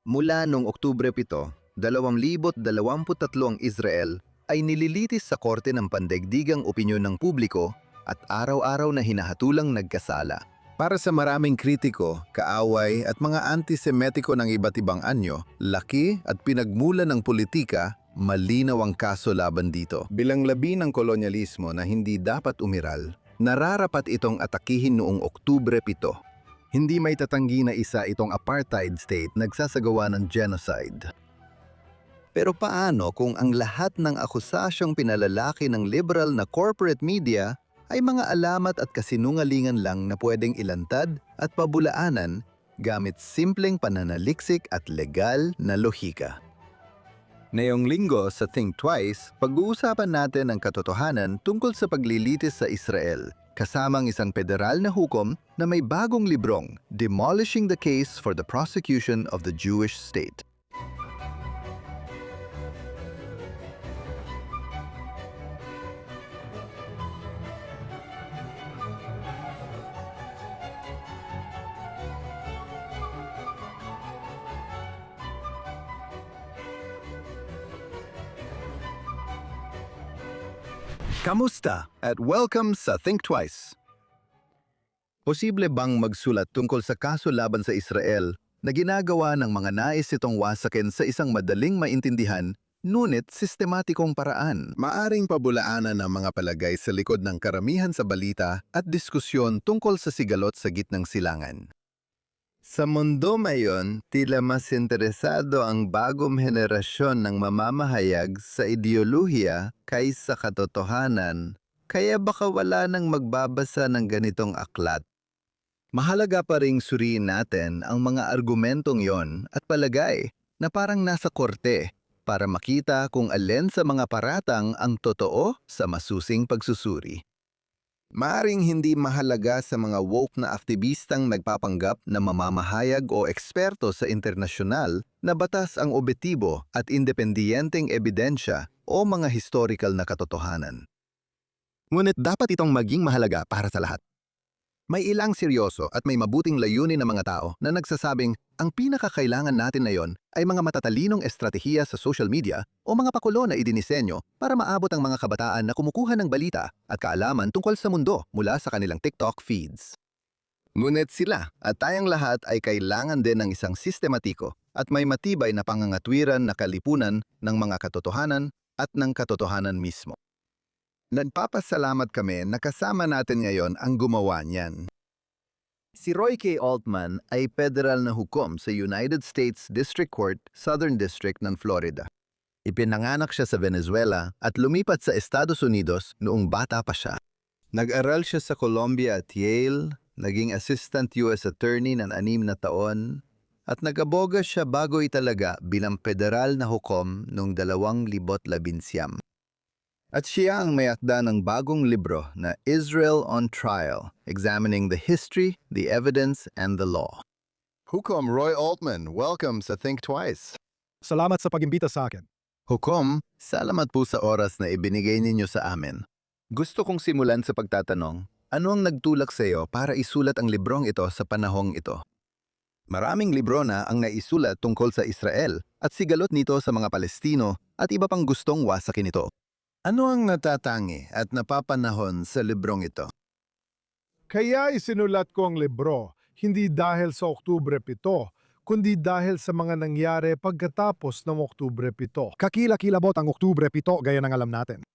Mula noong Oktubre 7, 2023 ang Israel ay nililitis sa korte ng pandaigdigang opinyon ng publiko at araw-araw na hinahatulang nagkasala. Para sa maraming kritiko, kaaway at mga antisemetiko ng iba't ibang anyo, laki at pinagmula ng politika, malinaw ang kaso laban dito. Bilang labi ng kolonyalismo na hindi dapat umiral, nararapat itong atakihin noong Oktubre 7. Hindi may tatanggi na isa itong apartheid state nagsasagawa ng genocide. Pero paano kung ang lahat ng akusasyong pinalalaki ng liberal na corporate media ay mga alamat at kasinungalingan lang na pwedeng ilantad at pabulaanan gamit simpleng pananaliksik at legal na lohika? Ngayong linggo sa Think Twice, pag-uusapan natin ang katotohanan tungkol sa paglilitis sa Israel, kasamang isang federal na hukom na may bagong librong, Demolishing the Case for the Prosecution of the Jewish State. Kamusta? At welcome sa Think Twice. Posible bang magsulat tungkol sa kaso laban sa Israel na ginagawa ng mga nais itong wasakin sa isang madaling maintindihan, ngunit sistematikong paraan? Maaring pabulaanan ng mga palagay sa likod ng karamihan sa balita at diskusyon tungkol sa sigalot sa gitnang silangan. Sa mundo ngayon, tila mas interesado ang bagong henerasyon ng mamamahayag sa ideolohiya kaysa katotohanan, kaya baka wala nang magbabasa ng ganitong aklat. Mahalaga pa ring suriin natin ang mga argumentong yon at palagay na parang nasa korte para makita kung alin sa mga paratang ang totoo sa masusing pagsusuri. Maaring hindi mahalaga sa mga woke na aktivistang nagpapanggap na mamamahayag o eksperto sa internasyonal na batas ang objektibo at independiyenteng ebidensya o mga historical na katotohanan. Ngunit dapat itong maging mahalaga para sa lahat. May ilang seryoso at may mabuting layunin ng mga tao na nagsasabing ang pinakakailangan natin ngayon ay mga matatalinong estratehiya sa social media o mga pakulo na idinisenyo para maabot ang mga kabataan na kumukuha ng balita at kaalaman tungkol sa mundo mula sa kanilang TikTok feeds. Ngunit sila at tayong lahat ay kailangan din ng isang sistematiko at may matibay na pangangatwiran na kalipunan ng mga katotohanan at ng katotohanan mismo. Nagpapasalamat kami na kasama natin ngayon ang gumawa niyan. Si Roy K. Altman ay federal na hukom sa United States District Court, Southern District ng Florida. Ipinanganak siya sa Venezuela at lumipat sa Estados Unidos noong bata pa siya. Nag-aral siya sa Columbia at Yale, naging Assistant U.S. Attorney ng 6 na taon, at nag-aboga siya bago italaga bilang federal na hukom noong 2011. At siya ang may akda ng bagong libro na Israel on Trial, Examining the History, the Evidence, and the Law. Hukom Roy Altman, welcome sa Think Twice. Salamat sa pag-imbita sa akin. Hukom, salamat po sa oras na ibinigay ninyo sa amin. Gusto kong simulan sa pagtatanong, ano ang nagtulak sa iyo para isulat ang librong ito sa panahong ito? Maraming libro na ang naisulat tungkol sa Israel at sigalot nito sa mga Palestino at iba pang gustong wasakin ito. Ano ang natatangi at napapanahon sa librong ito? Kaya isinulat ko ang libro, hindi dahil sa Oktubre 7, kundi dahil sa mga nangyari pagkatapos ng Oktubre 7. Kakilakilabot ang Oktubre 7 gaya ng alam natin.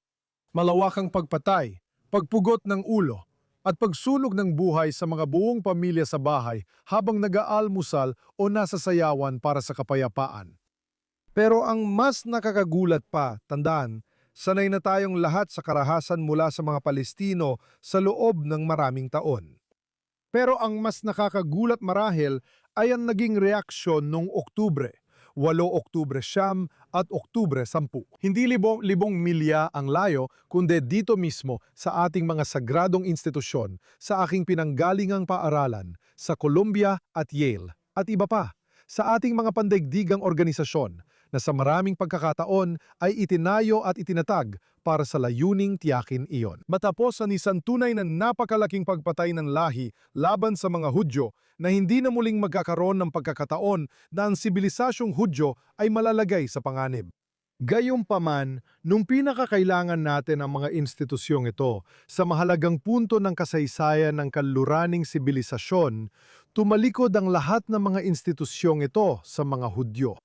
Malawakang pagpatay, pagpugot ng ulo, at pagsulog ng buhay sa mga buong pamilya sa bahay habang nag-aalmusal o nasa sayawan para sa kapayapaan. Pero ang mas nakakagulat pa, tandaan, sanay na tayong lahat sa karahasan mula sa mga Palestino sa loob ng maraming taon. Pero ang mas nakakagulat marahil ay ang naging reaksyon noong Oktubre, 8 Oktubre 9 at Oktubre 10. Hindi libong milya ang layo, kundi dito mismo sa ating mga sagradong institusyon, sa aking pinanggalingang paaralan, sa Columbia at Yale, at iba pa, sa ating mga pandaigdigang organisasyon, na sa maraming pagkakataon ay itinayo at itinatag para sa layuning tiyakin iyon. Matapos ang isang tunay na napakalaking pagpatay ng lahi laban sa mga Hudyo na hindi na muling magkakaroon ng pagkakataon na ang sibilisasyong Hudyo ay malalagay sa panganib. Gayunpaman, nung pinakakailangan natin ang mga institusyong ito sa mahalagang punto ng kasaysayan ng kanluraning sibilisasyon, tumalikod ang lahat ng mga institusyong ito sa mga Hudyo.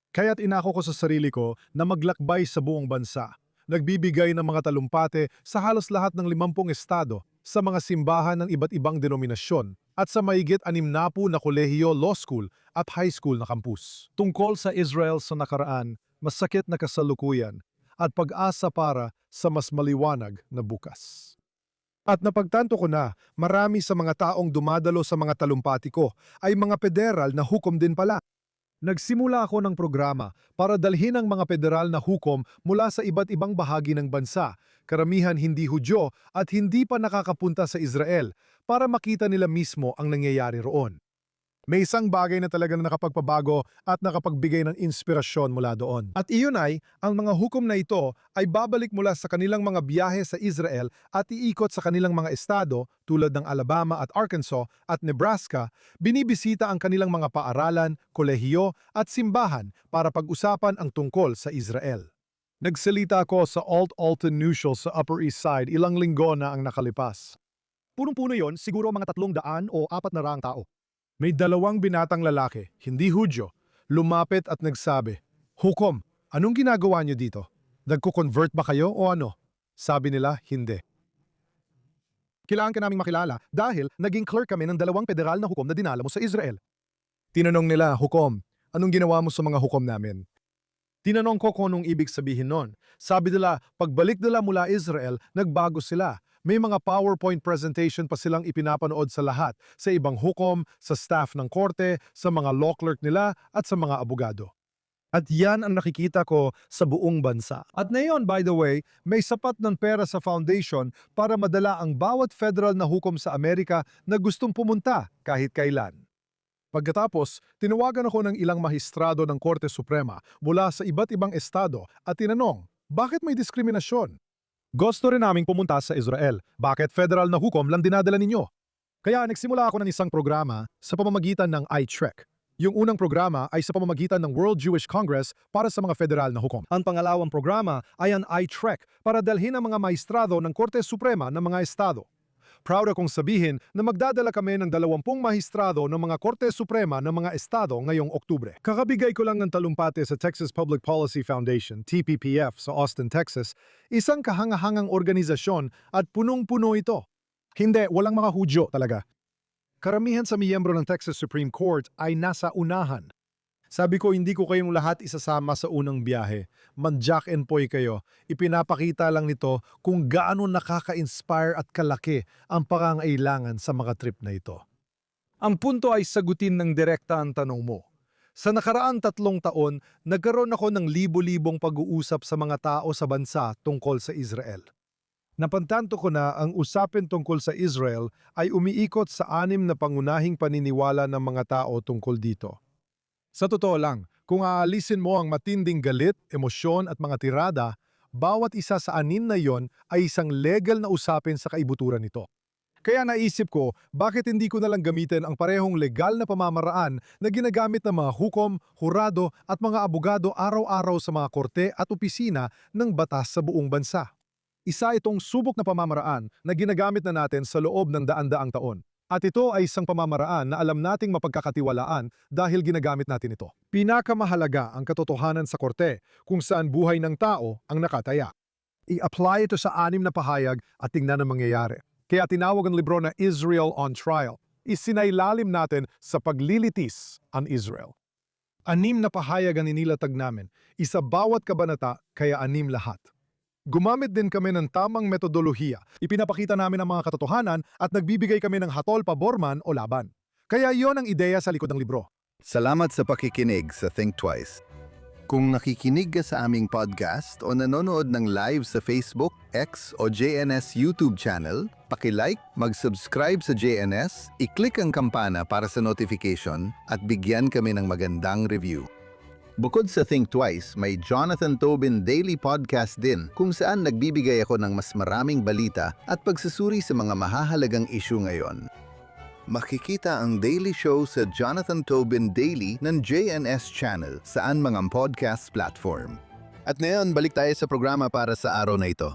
Kaya't inako ko sa sarili ko na maglakbay sa buong bansa, nagbibigay ng mga talumpate sa halos lahat ng 50 estado, sa mga simbahan ng iba't ibang denominasyon, at sa mahigit 60 na kolehiyo, law school at high school na kampus. Tungkol sa Israel sa nakaraan, masakit na kasalukuyan at pag-asa para sa mas maliwanag na bukas. At napagtanto ko na marami sa mga taong dumadalo sa mga talumpati ko ay mga federal na hukom din pala. Nagsimula ako ng programa para dalhin ang mga federal na hukom mula sa iba't ibang bahagi ng bansa, karamihan hindi Hudyo at hindi pa nakakapunta sa Israel, para makita nila mismo ang nangyayari roon. May isang bagay na talagang nakapagpabago at nakapagbigay ng inspirasyon mula doon. At iyon ay, ang mga hukom na ito ay babalik mula sa kanilang mga biyahe sa Israel at iikot sa kanilang mga estado tulad ng Alabama at Arkansas at Nebraska, binibisita ang kanilang mga paaralan, kolehiyo at simbahan para pag-usapan ang tungkol sa Israel. Nagsalita ako sa Alt Alton Neutral sa Upper East Side ilang linggo na ang nakalipas. Punong-puno yon, siguro mga 300 o 400 tao. May 2 binatang lalaki, hindi Hudyo, lumapit at nagsabi, "Hukom, anong ginagawa niyo dito? Nagko-convert ba kayo o ano?" Sabi nila, hindi. Kailangan ka naming makilala dahil naging clerk kami ng 2 federal na hukom na dinala mo sa Israel. Tinanong nila, "Hukom, anong ginawa mo sa mga hukom namin?" Tinanong ko kung anong ibig sabihin nun. Sabi nila, pagbalik nila mula Israel, nagbago sila. May mga PowerPoint presentation pa silang ipinapanood sa lahat, sa ibang hukom, sa staff ng korte, sa mga law clerk nila at sa mga abogado. At yan ang nakikita ko sa buong bansa. At ngayon, by the way, may sapat ng pera sa foundation para madala ang bawat federal na hukom sa Amerika na gustong pumunta kahit kailan. Pagkatapos, tinawagan ako ng ilang mahistrado ng Korte Suprema mula sa iba't ibang estado at tinanong, bakit may diskriminasyon? Gusto rin naming pumunta sa Israel. Bakit federal na hukom lang dinadala ninyo? Kaya nagsimula ako ng isang programa sa pamamagitan ng iTrek. Yung unang programa ay sa pamamagitan ng World Jewish Congress para sa mga federal na hukom. Ang pangalawang programa ay ang iTrek para dalhin ang mga maestrado ng Korte Suprema ng mga estado. Proud akong sabihin na magdadala kami ng 20 mahistrado ng mga Korte Suprema ng mga estado ngayong Oktubre. Kakabigay ko lang ng talumpate sa Texas Public Policy Foundation, TPPF, sa Austin, Texas, isang kahangahangang organisasyon at punong-puno ito. Hindi, walang mga Hudyo talaga. Karamihan sa miyembro ng Texas Supreme Court ay nasa unahan. Sabi ko, hindi ko kayong lahat isasama sa unang biyahe. Man-jack and poy kayo. Ipinapakita lang nito kung gaano nakaka-inspire at kalaki ang pangangailangan sa mga trip na ito. Ang punto ay sagutin ng direkta ang tanong mo. Sa nakaraang 3 taon, nagkaroon ako ng libo-libong pag-uusap sa mga tao sa bansa tungkol sa Israel. Napantanto ko na ang usapin tungkol sa Israel ay umiikot sa 6 na pangunahing paniniwala ng mga tao tungkol dito. Sa totoo lang, kung aalisin mo ang matinding galit, emosyon at mga tirada, bawat isa sa 6 na yon ay isang legal na usapin sa kaibuturan nito. Kaya naisip ko, bakit hindi ko nalang gamitin ang parehong legal na pamamaraan na ginagamit ng mga hukom, hurado at mga abogado araw-araw sa mga korte at opisina ng batas sa buong bansa. Isa itong subok na pamamaraan na ginagamit na natin sa loob ng daan-daang taon. At ito ay isang pamamaraan na alam nating mapagkakatiwalaan dahil ginagamit natin ito. Pinakamahalaga ang katotohanan sa korte kung saan buhay ng tao ang nakataya. I-apply ito sa 6 na pahayag at tingnan ang mangyayari. Kaya tinawag ang libro na Israel on Trial. Isinailalim natin sa paglilitis ang Israel. 6 na pahayag ang inilatag namin, isa bawat kabanata kaya 6 lahat. Gumamit din kami ng tamang metodolohiya. Ipinapakita namin ang mga katotohanan at nagbibigay kami ng hatol paborman o laban. Kaya iyon ang ideya sa likod ng libro. Salamat sa pakikinig sa Think Twice. Kung nakikinig ka sa aming podcast o nanonood ng live sa Facebook, X o JNS YouTube channel, paki-like, mag-subscribe sa JNS, i-click ang kampana para sa notification at bigyan kami ng magandang review. Bukod sa Think Twice, may Jonathan Tobin Daily Podcast din kung saan nagbibigay ako ng mas maraming balita at pagsusuri sa mga mahahalagang issue ngayon. Makikita ang daily show sa Jonathan Tobin Daily ng JNS Channel saan mga podcast platform. At ngayon, balik tayo sa programa para sa araw na ito.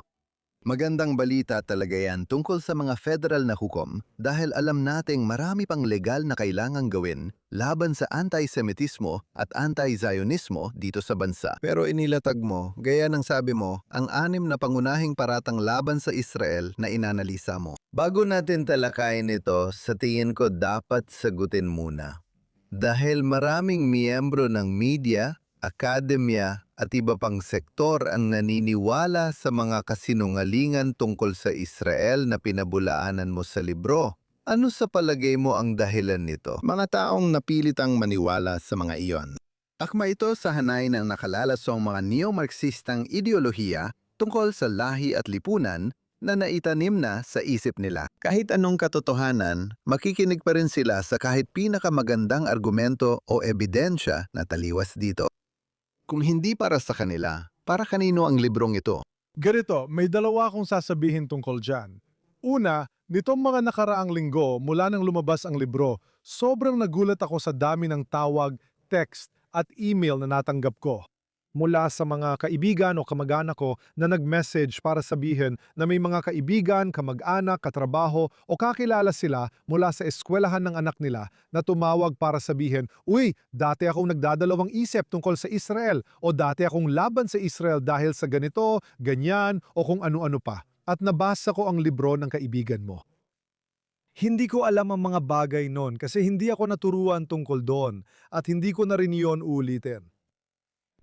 Magandang balita talaga yan tungkol sa mga federal na hukom dahil alam nating marami pang legal na kailangang gawin laban sa anti-Semitismo at anti-Zionismo dito sa bansa. Pero inilatag mo, gaya ng sabi mo, ang 6 na pangunahing paratang laban sa Israel na inanalisa mo. Bago natin talakayin ito, sa tingin ko dapat sagutin muna. Dahil maraming miyembro ng media, akademya at iba pang sektor ang naniniwala sa mga kasinungalingan tungkol sa Israel na pinabulaanan mo sa libro. Ano sa palagay mo ang dahilan nito? Mga taong napilitang maniwala sa mga iyon. Akma ito sa hanay ng nakalalasong mga neo-Marxistang ideolohiya tungkol sa lahi at lipunan na naitanim na sa isip nila. Kahit anong katotohanan, makikinig pa rin sila sa kahit pinakamagandang argumento o ebidensya na taliwas dito. Kung hindi para sa kanila, para kanino ang librong ito? Ganito, may dalawa akong sasabihin tungkol dyan. Una, nitong mga nakaraang linggo mula nang lumabas ang libro, sobrang nagulat ako sa dami ng tawag, text at email na natanggap ko. Mula sa mga kaibigan o kamag-anak ko na nag-message para sabihin na may mga kaibigan, kamag-anak, katrabaho o kakilala sila mula sa eskwelahan ng anak nila na tumawag para sabihin, "Uy, dati akong nagdadalawang isip tungkol sa Israel o dati akong laban sa Israel dahil sa ganito, ganyan o kung ano-ano pa." At nabasa ko ang libro ng kaibigan mo. Hindi ko alam ang mga bagay noon kasi hindi ako naturuan tungkol doon at hindi ko na rin yun ulitin.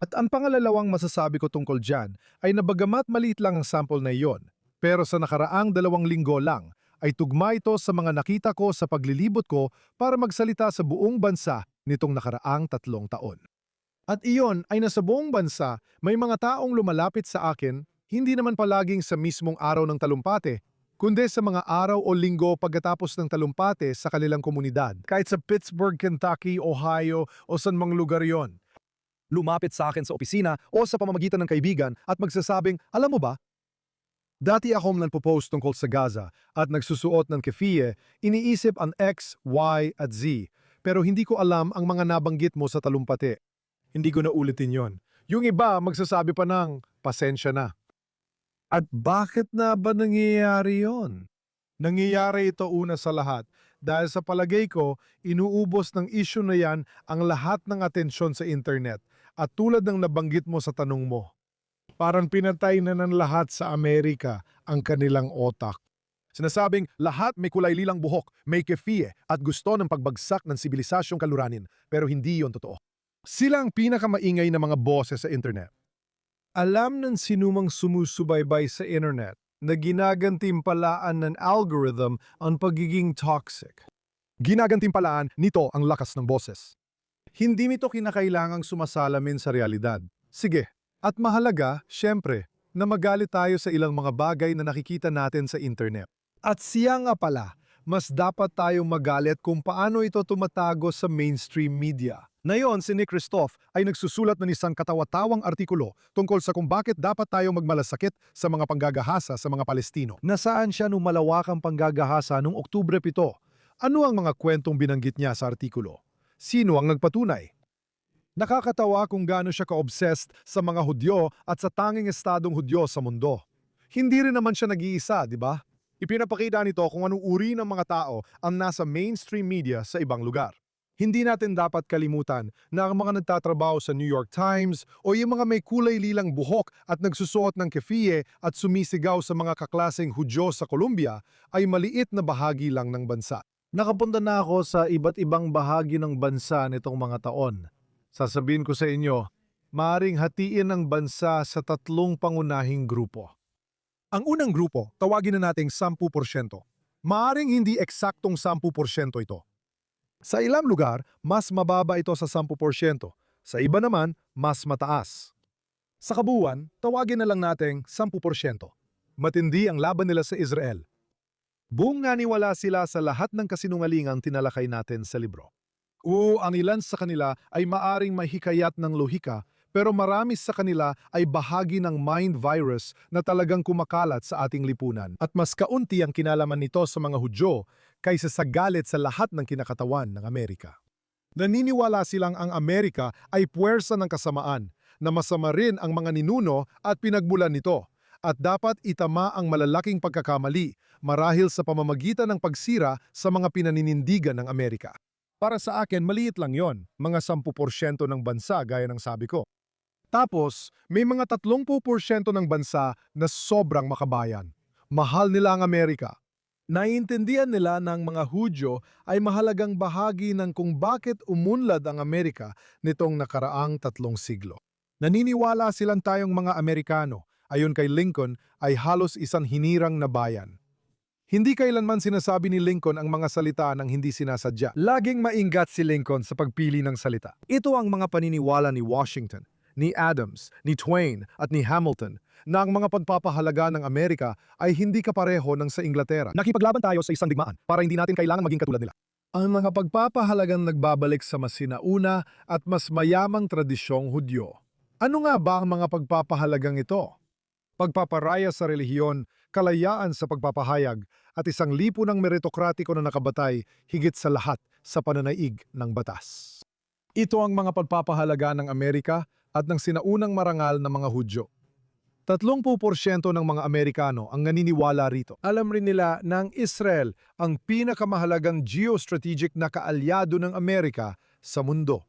At ang pangalalawang masasabi ko tungkol dyan ay na bagamat maliit lang ang sample na iyon, pero sa nakaraang 2 linggo lang ay tugma ito sa mga nakita ko sa paglilibot ko para magsalita sa buong bansa nitong nakaraang 3 taon. At iyon ay nasa buong bansa may mga taong lumalapit sa akin, hindi naman palaging sa mismong araw ng talumpate, kundi sa mga araw o linggo pagkatapos ng talumpate sa kanilang komunidad. Kahit sa Pittsburgh, Kentucky, Ohio o saan mang lugar yon. Lumapit sa akin sa opisina o sa pamamagitan ng kaibigan at magsasabing, "Alam mo ba, dati akong nagpo-post tungkol sa Gaza at nagsusuot ng kefiyeh, iniisip ang X, Y at Z, pero hindi ko alam ang mga nabanggit mo sa talumpati." Hindi ko na ulitin yon. Yung iba magsasabi pa ng, "Pasensya na." At bakit na ba nangyayari yon? Nangyayari ito una sa lahat dahil sa palagay ko, inuubos ng issue na yan ang lahat ng atensyon sa internet. At tulad ng nabanggit mo sa tanong mo, parang pinatay na ng lahat sa Amerika ang kanilang otak. Sinasabing lahat may kulay lilang buhok, may kefiyeh at gusto ng pagbagsak ng sibilisasyong kaluranin, pero hindi yon totoo. Sila ang pinakamaingay na mga boses sa internet. Alam ng sinumang sumusubaybay sa internet na ginagantimpalaan ng algorithm ang pagiging toxic. Ginagantimpalaan nito ang lakas ng boses. Hindi nito kinakailangang sumasalamin sa realidad. Sige, at mahalaga, syempre, na magalit tayo sa ilang mga bagay na nakikita natin sa internet. At siya nga pala, mas dapat tayong magalit kung paano ito tumatago sa mainstream media. Ngayon, si Nick Kristof ay nagsusulat ng isang katawa-tawang artikulo tungkol sa kung bakit dapat tayong magmalasakit sa mga panggagahasa sa mga Palestino. Nasaan siya nung malawakang panggagahasa noong Oktubre 7? Ano ang mga kwentong binanggit niya sa artikulo? Sino ang nagpatunay? Nakakatawa kung gaano siya ka-obsessed sa mga Hudyo at sa tanging estadong Hudyo sa mundo. Hindi rin naman siya nag-iisa, di ba? Ipinapakita nito kung anong uri ng mga tao ang nasa mainstream media sa ibang lugar. Hindi natin dapat kalimutan na ang mga nagtatrabaho sa New York Times o yung mga may kulay lilang buhok at nagsusuot ng kefiyeh at sumisigaw sa mga kaklaseng Hudyo sa Colombia ay maliit na bahagi lang ng bansa. Nakapunta na ako sa iba't ibang bahagi ng bansa nitong mga taon. Sasabihin ko sa inyo, maaaring hatiin ang bansa sa 3 pangunahing grupo. Ang unang grupo, tawagin na nating 10%. Maaaring hindi eksaktong 10% ito. Sa ilang lugar, mas mababa ito sa 10%. Sa iba naman, mas mataas. Sa kabuuan, tawagin na lang nating 10%. Matindi ang laban nila sa Israel. Buong naniwala sila sa lahat ng kasinungalingang tinalakay natin sa libro. Ang ilan sa kanila ay maaring mahikayat ng lohika, pero marami sa kanila ay bahagi ng mind virus na talagang kumakalat sa ating lipunan. At mas kaunti ang kinalaman nito sa mga Hudyo kaysa sa galit sa lahat ng kinakatawan ng Amerika. Naniniwala silang ang Amerika ay puwersa ng kasamaan, na masama rin ang mga ninuno at pinagmulan nito, at dapat itama ang malalaking pagkakamali marahil sa pamamagitan ng pagsira sa mga pinaninindigan ng Amerika. Para sa akin, maliit lang yon, mga 10% ng bansa gaya ng sabi ko. Tapos, may mga 30% ng bansa na sobrang makabayan. Mahal nila ang Amerika. Naiintindihan nila ng mga Hudyo ay mahalagang bahagi ng kung bakit umunlad ang Amerika nitong nakaraang 3 siglo. Naniniwala silang tayong mga Amerikano, ayon kay Lincoln, ay halos isang hinirang na bayan. Hindi kailanman sinasabi ni Lincoln ang mga salita ng hindi sinasadya. Laging maingat si Lincoln sa pagpili ng salita. Ito ang mga paniniwala ni Washington, ni Adams, ni Twain at ni Hamilton na ang mga pagpapahalaga ng Amerika ay hindi kapareho ng sa Inglaterra. Nakipaglaban tayo sa isang digmaan para hindi natin kailangan maging katulad nila. Ang mga pagpapahalagang nagbabalik sa mas sinauna at mas mayamang tradisyong Hudyo. Ano nga ba ang mga pagpapahalagang ito? Pagpaparaya sa relihiyon, kalayaan sa pagpapahayag, at isang lipunang meritokratiko na nakabatay higit sa lahat sa pananaig ng batas. Ito ang mga pagpapahalaga ng Amerika at ng sinaunang marangal na mga Hudyo. 30% ng mga Amerikano ang naniniwala rito. Alam rin nila na ang Israel ang pinakamahalagang geostrategic na kaalyado ng Amerika sa mundo.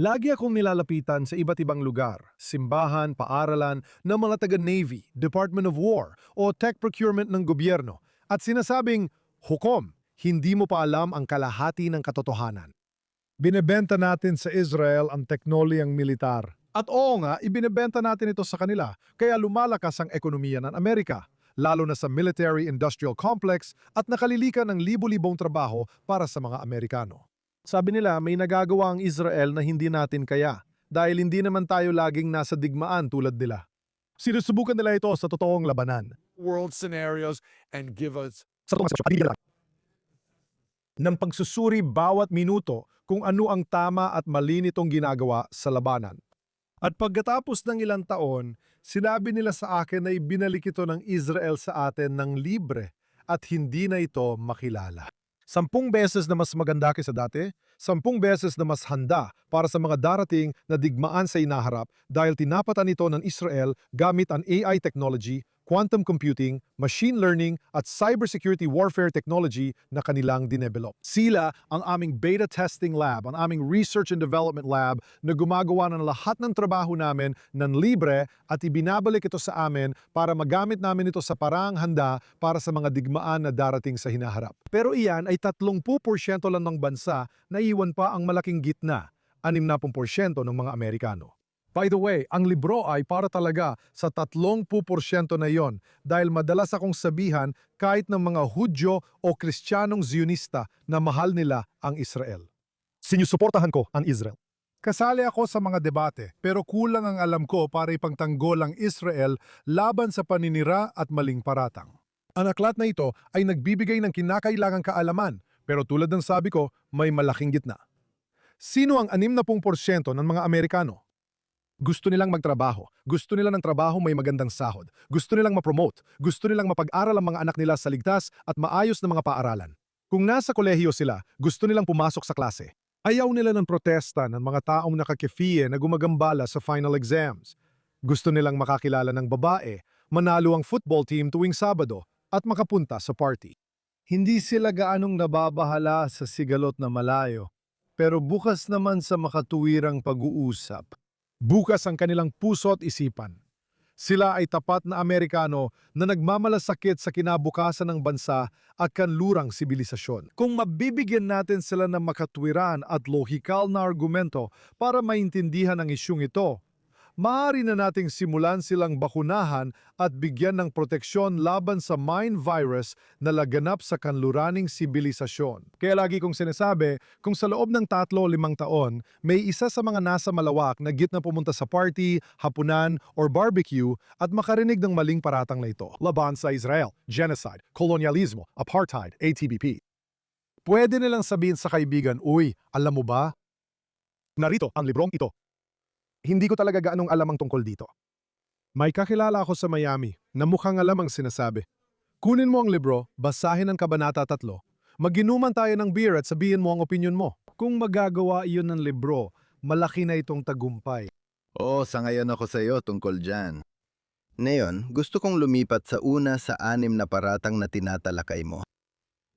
Lagi akong nilalapitan sa iba't ibang lugar, simbahan, paaralan ng mga taga-Navy, Department of War o tech procurement ng gobyerno at sinasabing, "Hukom, hindi mo pa alam ang kalahati ng katotohanan." Binebenta natin sa Israel ang teknolohiyang militar. At oo nga, ibinebenta natin ito sa kanila, kaya lumalakas ang ekonomiya ng Amerika, lalo na sa military-industrial complex at nakalilikan ng libu-libong trabaho para sa mga Amerikano. Sabi nila may nagagawa ang Israel na hindi natin kaya dahil hindi naman tayo laging nasa digmaan tulad nila. Sinusubukan nila ito sa totoong labanan. World scenarios and give us Sa totoong sitwasyon, ng pagsusuri bawat minuto kung ano ang tama at mali nitong ginagawa sa labanan. At pagkatapos ng ilang taon, sinabi nila sa akin na ibinalik ito ng Israel sa atin ng libre at hindi na ito makilala. 10 beses na mas maganda kaysa dati, 10 beses na mas handa para sa mga darating na digmaan sa inaharap dahil tinapatan ito ng Israel gamit ang AI technology, quantum computing, machine learning at cybersecurity warfare technology na kanilang dinevelop. Sila ang aming beta testing lab, ang aming research and development lab na gumagawa ng lahat ng trabaho namin ng libre at ibinabalik ito sa amin para magamit namin ito sa paraang handa para sa mga digmaan na darating sa hinaharap. Pero iyan ay 30% lang ng bansa na iwan pa ang malaking gitna, 60% ng mga Amerikano. By the way, ang libro ay para talaga sa 30% na yon dahil madalas akong sabihan kahit ng mga Hudyo o Kristiyanong Zionista na mahal nila ang Israel. Sinusuportahan ko ang Israel. Kasali ako sa mga debate pero kulang ang alam ko para ipagtanggol ang Israel laban sa paninira at maling paratang. Ang aklat na ito ay nagbibigay ng kinakailangang kaalaman pero tulad ng sabi ko, may malaking gitna. Sino ang 60% ng mga Amerikano? Gusto nilang magtrabaho. Gusto nila ng trabaho may magandang sahod. Gusto nilang ma-promote. Gusto nilang mapag-aral ang mga anak nila sa ligtas at maayos na mga paaralan. Kung nasa kolehiyo sila, gusto nilang pumasok sa klase. Ayaw nila ng protesta ng mga taong nakakefiye na gumagambala sa final exams. Gusto nilang makakilala ng babae, manalo ang football team tuwing Sabado, at makapunta sa party. Hindi sila gaanong nababahala sa sigalot na malayo, pero bukas naman sa makatuwirang pag-uusap. Bukas ang kanilang puso at isipan. Sila ay tapat na Amerikano na nagmamalasakit sa kinabukasan ng bansa at kanlurang sibilisasyon. Kung mabibigyan natin sila ng makatwiran at lohikal na argumento para maintindihan ang isyung ito, maaari na nating simulan silang bakunahan at bigyan ng proteksyon laban sa mind virus na laganap sa kanluraning sibilisasyon. Kaya lagi kong sinasabi, kung sa loob ng 3-5 taon, may isa sa mga nasa malawak na gitna pumunta sa party, hapunan, or barbecue at makarinig ng maling paratang na ito. Laban sa Israel, genocide, kolonyalismo, apartheid, ATBP. Pwede nilang sabihin sa kaibigan, "Uy, alam mo ba? Narito ang librong ito. Hindi ko talaga gaanong alam ang tungkol dito. May kakilala ako sa Miami na mukhang alam ang sinasabi. Kunin mo ang libro, basahin ang Kabanata 3, maginuman tayo ng beer at sabihin mo ang opinyon mo. Kung magagawa iyon ng libro, malaki na itong tagumpay." Oo, sangayon ako sa iyo tungkol dyan. Ngayon, gusto kong lumipat sa una sa 6 na paratang na tinatalakay mo.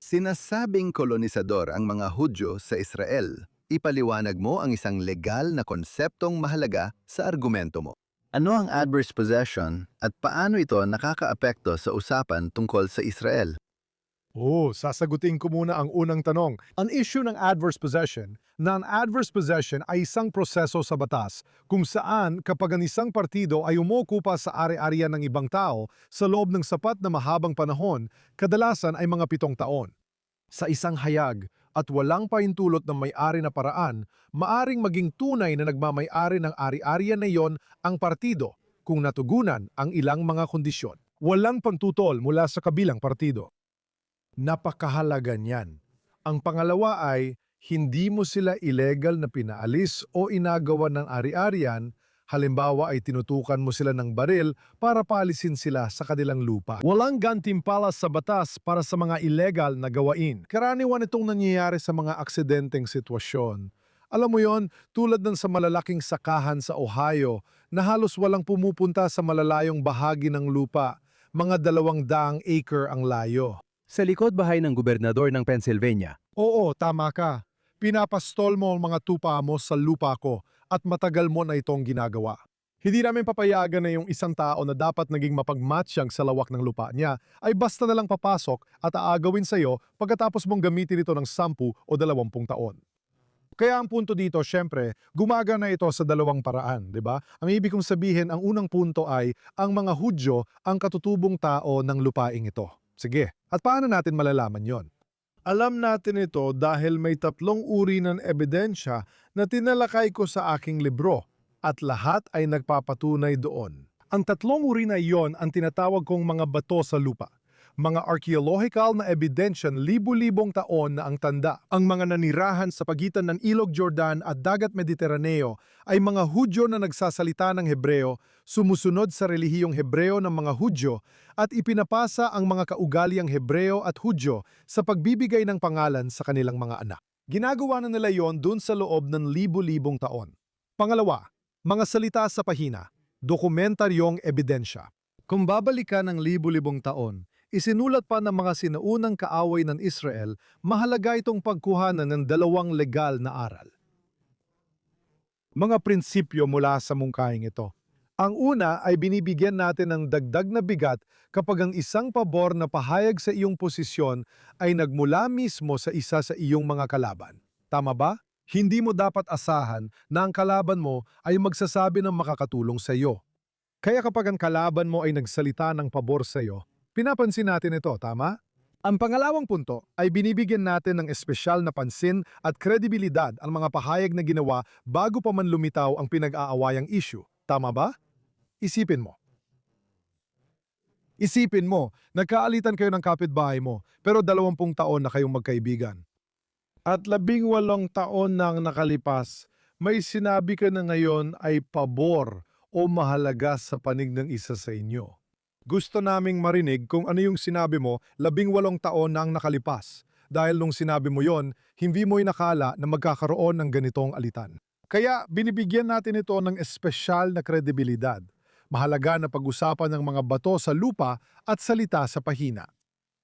Sinasabing kolonisador ang mga Hudyo sa Israel. Ipaliwanag mo ang isang legal na konseptong mahalaga sa argumento mo. Ano ang adverse possession at paano ito nakakaapekto sa usapan tungkol sa Israel? Sasagutin ko muna ang unang tanong. Ang issue ng adverse possession, na ang adverse possession ay isang proseso sa batas kung saan kapag ang isang partido ay umukupa sa ari-arian ng ibang tao sa loob ng sapat na mahabang panahon, kadalasan ay mga 7 taon. Sa isang hayag at walang pahintulot ng may-ari na paraan, maaring maging tunay na nagmamay-ari ng ari-arian na iyon ang partido kung natugunan ang ilang mga kondisyon. Walang pantutol mula sa kabilang partido. Napakahalaga niyan. Ang pangalawa ay, hindi mo sila illegal na pinaalis o inagawan ng ari-arian, halimbawa ay tinutukan mo sila ng baril para paalisin sila sa kanilang lupa. Walang gantimpala sa batas para sa mga illegal na gawain. Karaniwan itong nangyayari sa mga aksidenteng sitwasyon. Alam mo yon, tulad ng sa malalaking sakahan sa Ohio na halos walang pumupunta sa malalayong bahagi ng lupa, mga 200 acre ang layo. Sa likod bahay ng gobernador ng Pennsylvania. Oo, tama ka. Pinapastol mo ang mga tupa mo sa lupa ko at matagal mo na itong ginagawa. Hindi namin papayagan na yung isang tao na dapat naging mapagmatsyang sa lawak ng lupa niya ay basta na lang papasok at aagawin sa iyo pagkatapos mong gamitin ito ng 10 o 20 taon. Kaya ang punto dito, syempre, gumagana ito sa 2 paraan, di ba? Ang ibig kong sabihin, ang unang punto ay ang mga Hudyo ang katutubong tao ng lupaing ito. Sige, at paano natin malalaman yon? Alam natin ito dahil may 3 uri ng ebidensya na tinalakay ko sa aking libro at lahat ay nagpapatunay doon. Ang 3 uri na iyon ang tinatawag kong mga bato sa lupa. Mga archaeological na ebidensya libu-libong taon na ang tanda. Ang mga nanirahan sa pagitan ng Ilog Jordan at Dagat Mediteraneo ay mga Hudyo na nagsasalita ng Hebreo, sumusunod sa relihiyong Hebreo ng mga Hudyo at ipinapasa ang mga kaugaliang Hebreo at Hudyo sa pagbibigay ng pangalan sa kanilang mga anak. Ginagawa na nila yon dun sa loob ng libu-libong taon. Pangalawa, mga salita sa pahina, dokumentaryong ebidensya. Kung babalikan ng libu-libong taon, isinulat pa ng mga sinaunang kaaway ng Israel, mahalaga itong pagkuhanan ng 2 legal na aral. Mga prinsipyo mula sa mungkahing ito. Ang una ay binibigyan natin ng dagdag na bigat kapag ang isang pabor na pahayag sa iyong posisyon ay nagmula mismo sa isa sa iyong mga kalaban. Tama ba? Hindi mo dapat asahan na ang kalaban mo ay magsasabi ng makakatulong sa iyo. Kaya kapag ang kalaban mo ay nagsalita ng pabor sa iyo, pinapansin natin ito, tama? Ang pangalawang punto ay binibigyan natin ng espesyal na pansin at kredibilidad ang mga pahayag na ginawa bago pa man lumitaw ang pinag-aawayang issue. Tama ba? Isipin mo, nagkaalitan kayo ng kapitbahay mo, pero 20 taon na kayong magkaibigan. At 18 taon nang nakalipas, may sinabi ka na ngayon ay pabor o mahalaga sa panig ng isa sa inyo. Gusto naming marinig kung ano yung sinabi mo 18 taon na ang nakalipas. Dahil nung sinabi mo yon, hindi mo inakala na magkakaroon ng ganitong alitan. Kaya binibigyan natin ito ng espesyal na kredibilidad. Mahalaga na pag-usapan ng mga bato sa lupa at salita sa pahina.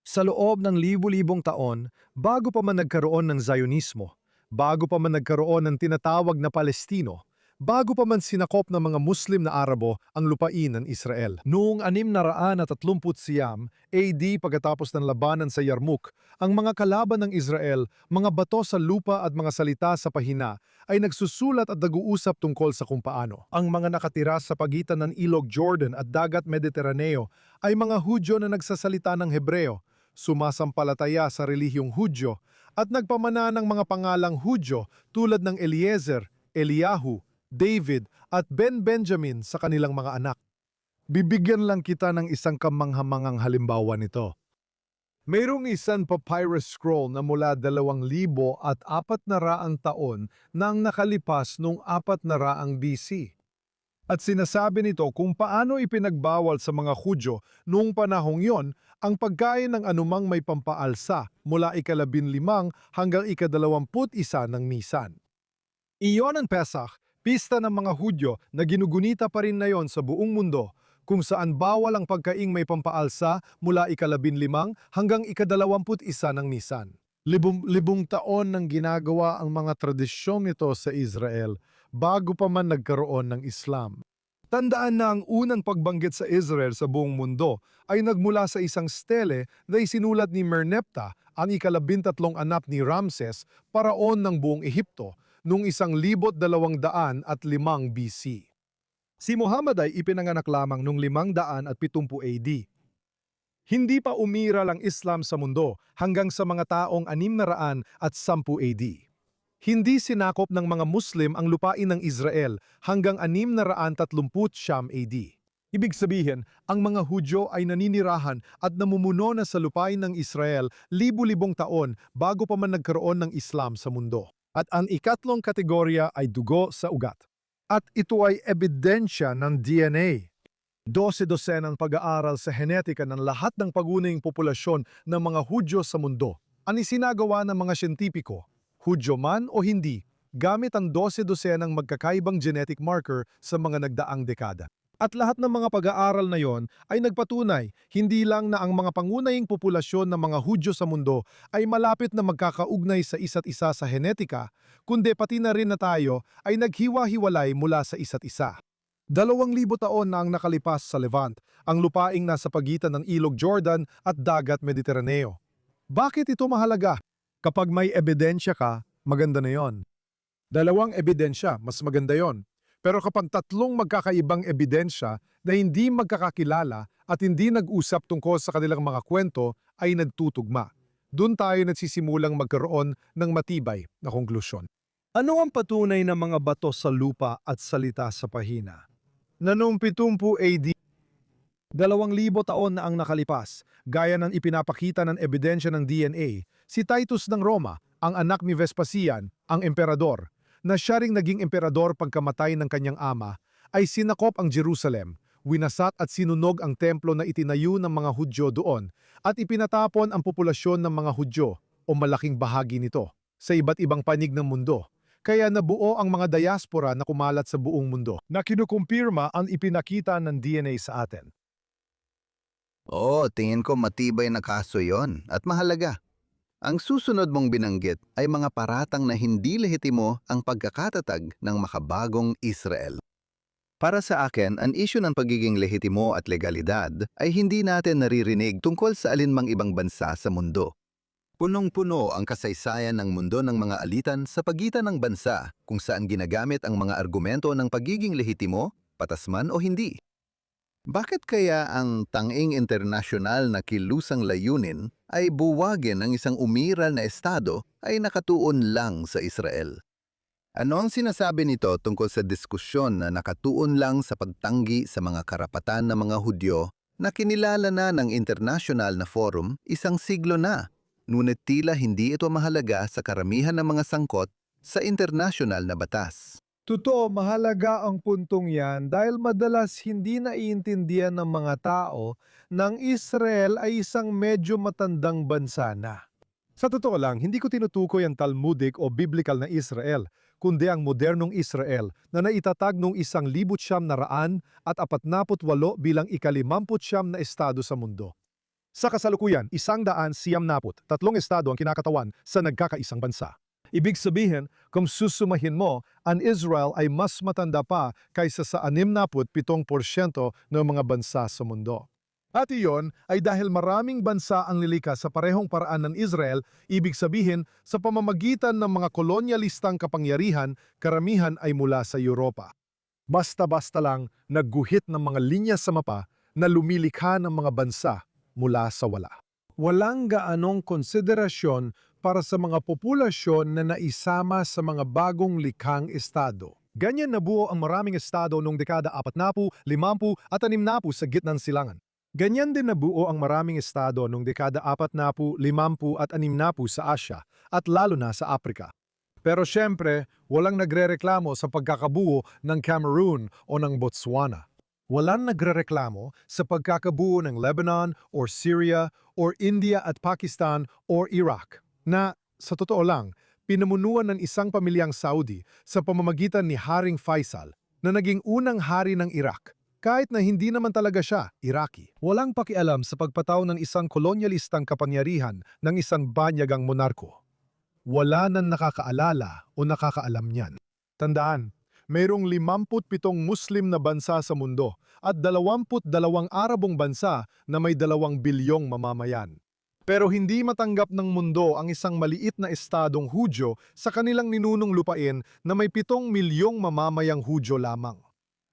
Sa loob ng libu-libong taon, bago pa man nagkaroon ng Zionismo, bago pa man nagkaroon ng tinatawag na Palestino, bago pa man sinakop ng mga Muslim na Arabo ang lupain ng Israel. Noong 639 AD pagkatapos ng labanan sa Yarmouk, ang mga kalaban ng Israel, mga bato sa lupa at mga salita sa pahina ay nagsusulat at nag-uusap tungkol sa kung paano. Ang mga nakatira sa pagitan ng Ilog Jordan at Dagat Mediteraneo ay mga Hudyo na nagsasalita ng Hebreo, sumasampalataya sa relihiyong Hudyo at nagpamana ng mga pangalang Hudyo tulad ng Eliezer, Eliyahu, David at Benjamin sa kanilang mga anak. Bibigyan lang kita ng isang kamanghamangang halimbawa nito. Mayroong isang papyrus scroll na mula 2,400 taon nang nakalipas noong 400 BC. At sinasabi nito kung paano ipinagbawal sa mga Hudyo noong panahong yon ang pagkain ng anumang may pampaalsa mula ika-15 hanggang ika-21 ng Nisan. Iyon ang Pesach, pista ng mga Hudyo na ginugunita pa rin ngayon sa buong mundo, kung saan bawal ang pagkaing may pampaalsa mula ika-15 hanggang ika-21 ng Nisan. Libong taon nang ginagawa ang mga tradisyong ito sa Israel bago pa man nagkaroon ng Islam. Tandaan na ang unang pagbanggit sa Israel sa buong mundo ay nagmula sa isang stele na isinulat ni Merneptah, ang ika-13 anak ni Ramses, paraon ng buong Ehipto, noong 1205 BC. Si Muhammad ay ipinanganak lamang noong 570 AD. Hindi pa umiral ang Islam sa mundo hanggang sa mga taong 610 AD. Hindi sinakop ng mga Muslim ang lupain ng Israel hanggang 639 AD. Ibig sabihin, ang mga Hudyo ay naninirahan at namumuno na sa lupain ng Israel libu-libong taon bago pa man nagkaroon ng Islam sa mundo. At ang ikatlong kategorya ay dugo sa ugat. At ito ay ebidensya ng DNA. 12 ng pag-aaral sa henetika ng lahat ng pagunahing populasyon ng mga Hudyo sa mundo. Ang isinagawa ng mga siyentipiko, Hudyo man o hindi, gamit ang 12 ng magkakaibang genetic marker sa mga nagdaang dekada. At lahat ng mga pag-aaral na yon ay nagpatunay hindi lang na ang mga pangunahing populasyon ng mga Hudyo sa mundo ay malapit na magkakaugnay sa isa't isa sa henetika, kundi pati na rin na tayo ay naghiwa-hiwalay mula sa isa't isa. 2,000 taon na ang nakalipas sa Levant, ang lupaing nasa pagitan ng Ilog Jordan at Dagat Mediteraneo. Bakit ito mahalaga? Kapag may ebidensya ka, maganda na yon. 2 ebidensya, mas maganda yon. Pero kapag 3 magkakaibang ebidensya na hindi magkakakilala at hindi nag-usap tungkol sa kanilang mga kwento ay nagtutugma, doon tayo nagsisimulang magkaroon ng matibay na konklusyon. Ano ang patunay ng mga bato sa lupa at salita sa pahina? Na noong 70 AD, 2,000 taon na ang nakalipas, gaya ng ipinapakita ng ebidensya ng DNA, si Titus ng Roma, ang anak ni Vespasian, ang emperador, na siya ring naging emperador pagkamatay ng kanyang ama, ay sinakop ang Jerusalem, winasat at sinunog ang templo na itinayo ng mga Hudyo doon, at ipinatapon ang populasyon ng mga Hudyo, o malaking bahagi nito, sa iba't ibang panig ng mundo. Kaya nabuo ang mga diaspora na kumalat sa buong mundo, na kinukumpirma ang ipinakita ng DNA sa atin. Oo, tingin ko matibay na kaso yon at mahalaga. Ang susunod mong binanggit ay mga paratang na hindi lehitimo ang pagkakatatag ng makabagong Israel. Para sa akin, ang isyu ng pagiging lehitimo at legalidad ay hindi natin naririnig tungkol sa alinmang ibang bansa sa mundo. Punong-puno ang kasaysayan ng mundo ng mga alitan sa pagitan ng bansa kung saan ginagamit ang mga argumento ng pagiging lehitimo, patas man o hindi. Bakit kaya ang tanging internasyonal na kilusang layunin ay buwagin ng isang umiral na estado ay nakatuon lang sa Israel? Ano ang sinasabi nito tungkol sa diskusyon na nakatuon lang sa pagtanggi sa mga karapatan ng mga Hudyo na kinilala na ng internasyonal na forum isang siglo na, ngunit tila hindi ito mahalaga sa karamihan ng mga sangkot sa internasyonal na batas? Totoo, mahalaga ang puntong yan dahil madalas hindi naiintindihan ng mga tao ng Israel ay isang medyo matandang bansa na. Sa totoo lang, hindi ko tinutukoy ang Talmudic o biblical na Israel, kundi ang modernong Israel na naitatag noong 1948 bilang ika-50 na estado sa mundo. Sa kasalukuyan, 193 estado ang kinakatawan sa nagkakaisang bansa. Ibig sabihin, kung susumahin mo, ang Israel ay mas matanda pa kaysa sa 67% ng mga bansa sa mundo. At iyon ay dahil maraming bansa ang nilikas sa parehong paraan ng Israel, ibig sabihin, sa pamamagitan ng mga kolonyalistang kapangyarihan, karamihan ay mula sa Europa. Basta-basta lang nagguhit ng mga linya sa mapa na lumilikha ng mga bansa mula sa wala. Walang gaanong konsiderasyon para sa mga populasyon na naisama sa mga bagong likhang estado. Ganyan nabuo ang maraming estado noong dekada 40, 50 at 60 sa gitnang silangan. Ganyan din nabuo ang maraming estado noong dekada 40, 50 at 60 sa Asya at lalo na sa Afrika. Pero syempre, walang nagrereklamo sa pagkakabuo ng Cameroon o ng Botswana. Walang nagrereklamo sa pagkakabuo ng Lebanon or Syria or India at Pakistan or Iraq na, sa totoo lang, pinamunuan ng isang pamilyang Saudi sa pamamagitan ni Haring Faisal na naging unang hari ng Iraq, kahit na hindi naman talaga siya Iraqi. Walang pakialam sa pagpataw ng isang kolonyalistang kapangyarihan ng isang banyagang monarko. Wala nang nakakaalala o nakakaalam niyan. Tandaan, mayroong 57 Muslim na bansa sa mundo at 22 Arabong bansa na may 2 bilyong mamamayan. Pero hindi matanggap ng mundo ang isang maliit na estadong Hudyo sa kanilang ninunong lupain na may 7 milyong mamamayang Hudyo lamang.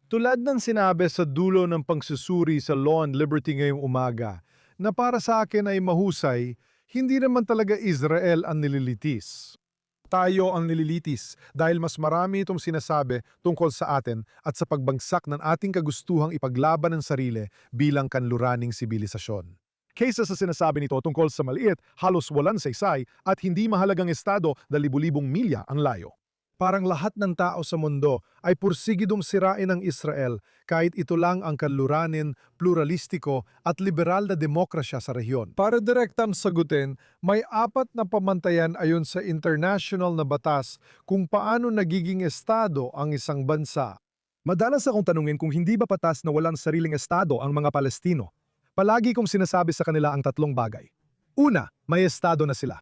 Tulad ng sinabi sa dulo ng pagsusuri sa Law and Liberty ngayong umaga, na para sa akin ay mahusay, hindi naman talaga Israel ang nililitis. Tayo ang nililitis dahil mas marami itong sinasabi tungkol sa atin at sa pagbagsak ng ating kagustuhang ipaglaban ng sarili bilang kanluraning sibilisasyon. Kaysa sa sinasabi nito tungkol sa maliit, halos walang saysay at hindi mahalagang estado na libu-libong milya ang layo. Parang lahat ng tao sa mundo ay pursigidong sirain ang Israel kahit ito lang ang kanluranin, pluralistiko at liberal na demokrasya sa rehiyon. Para direktang sagutin, may 4 na pamantayan ayon sa international na batas kung paano nagiging estado ang isang bansa. Madalas akong tanungin kung hindi ba patas na walang sariling estado ang mga Palestino. Palagi kong sinasabi sa kanila ang 3 bagay. Una, may estado na sila.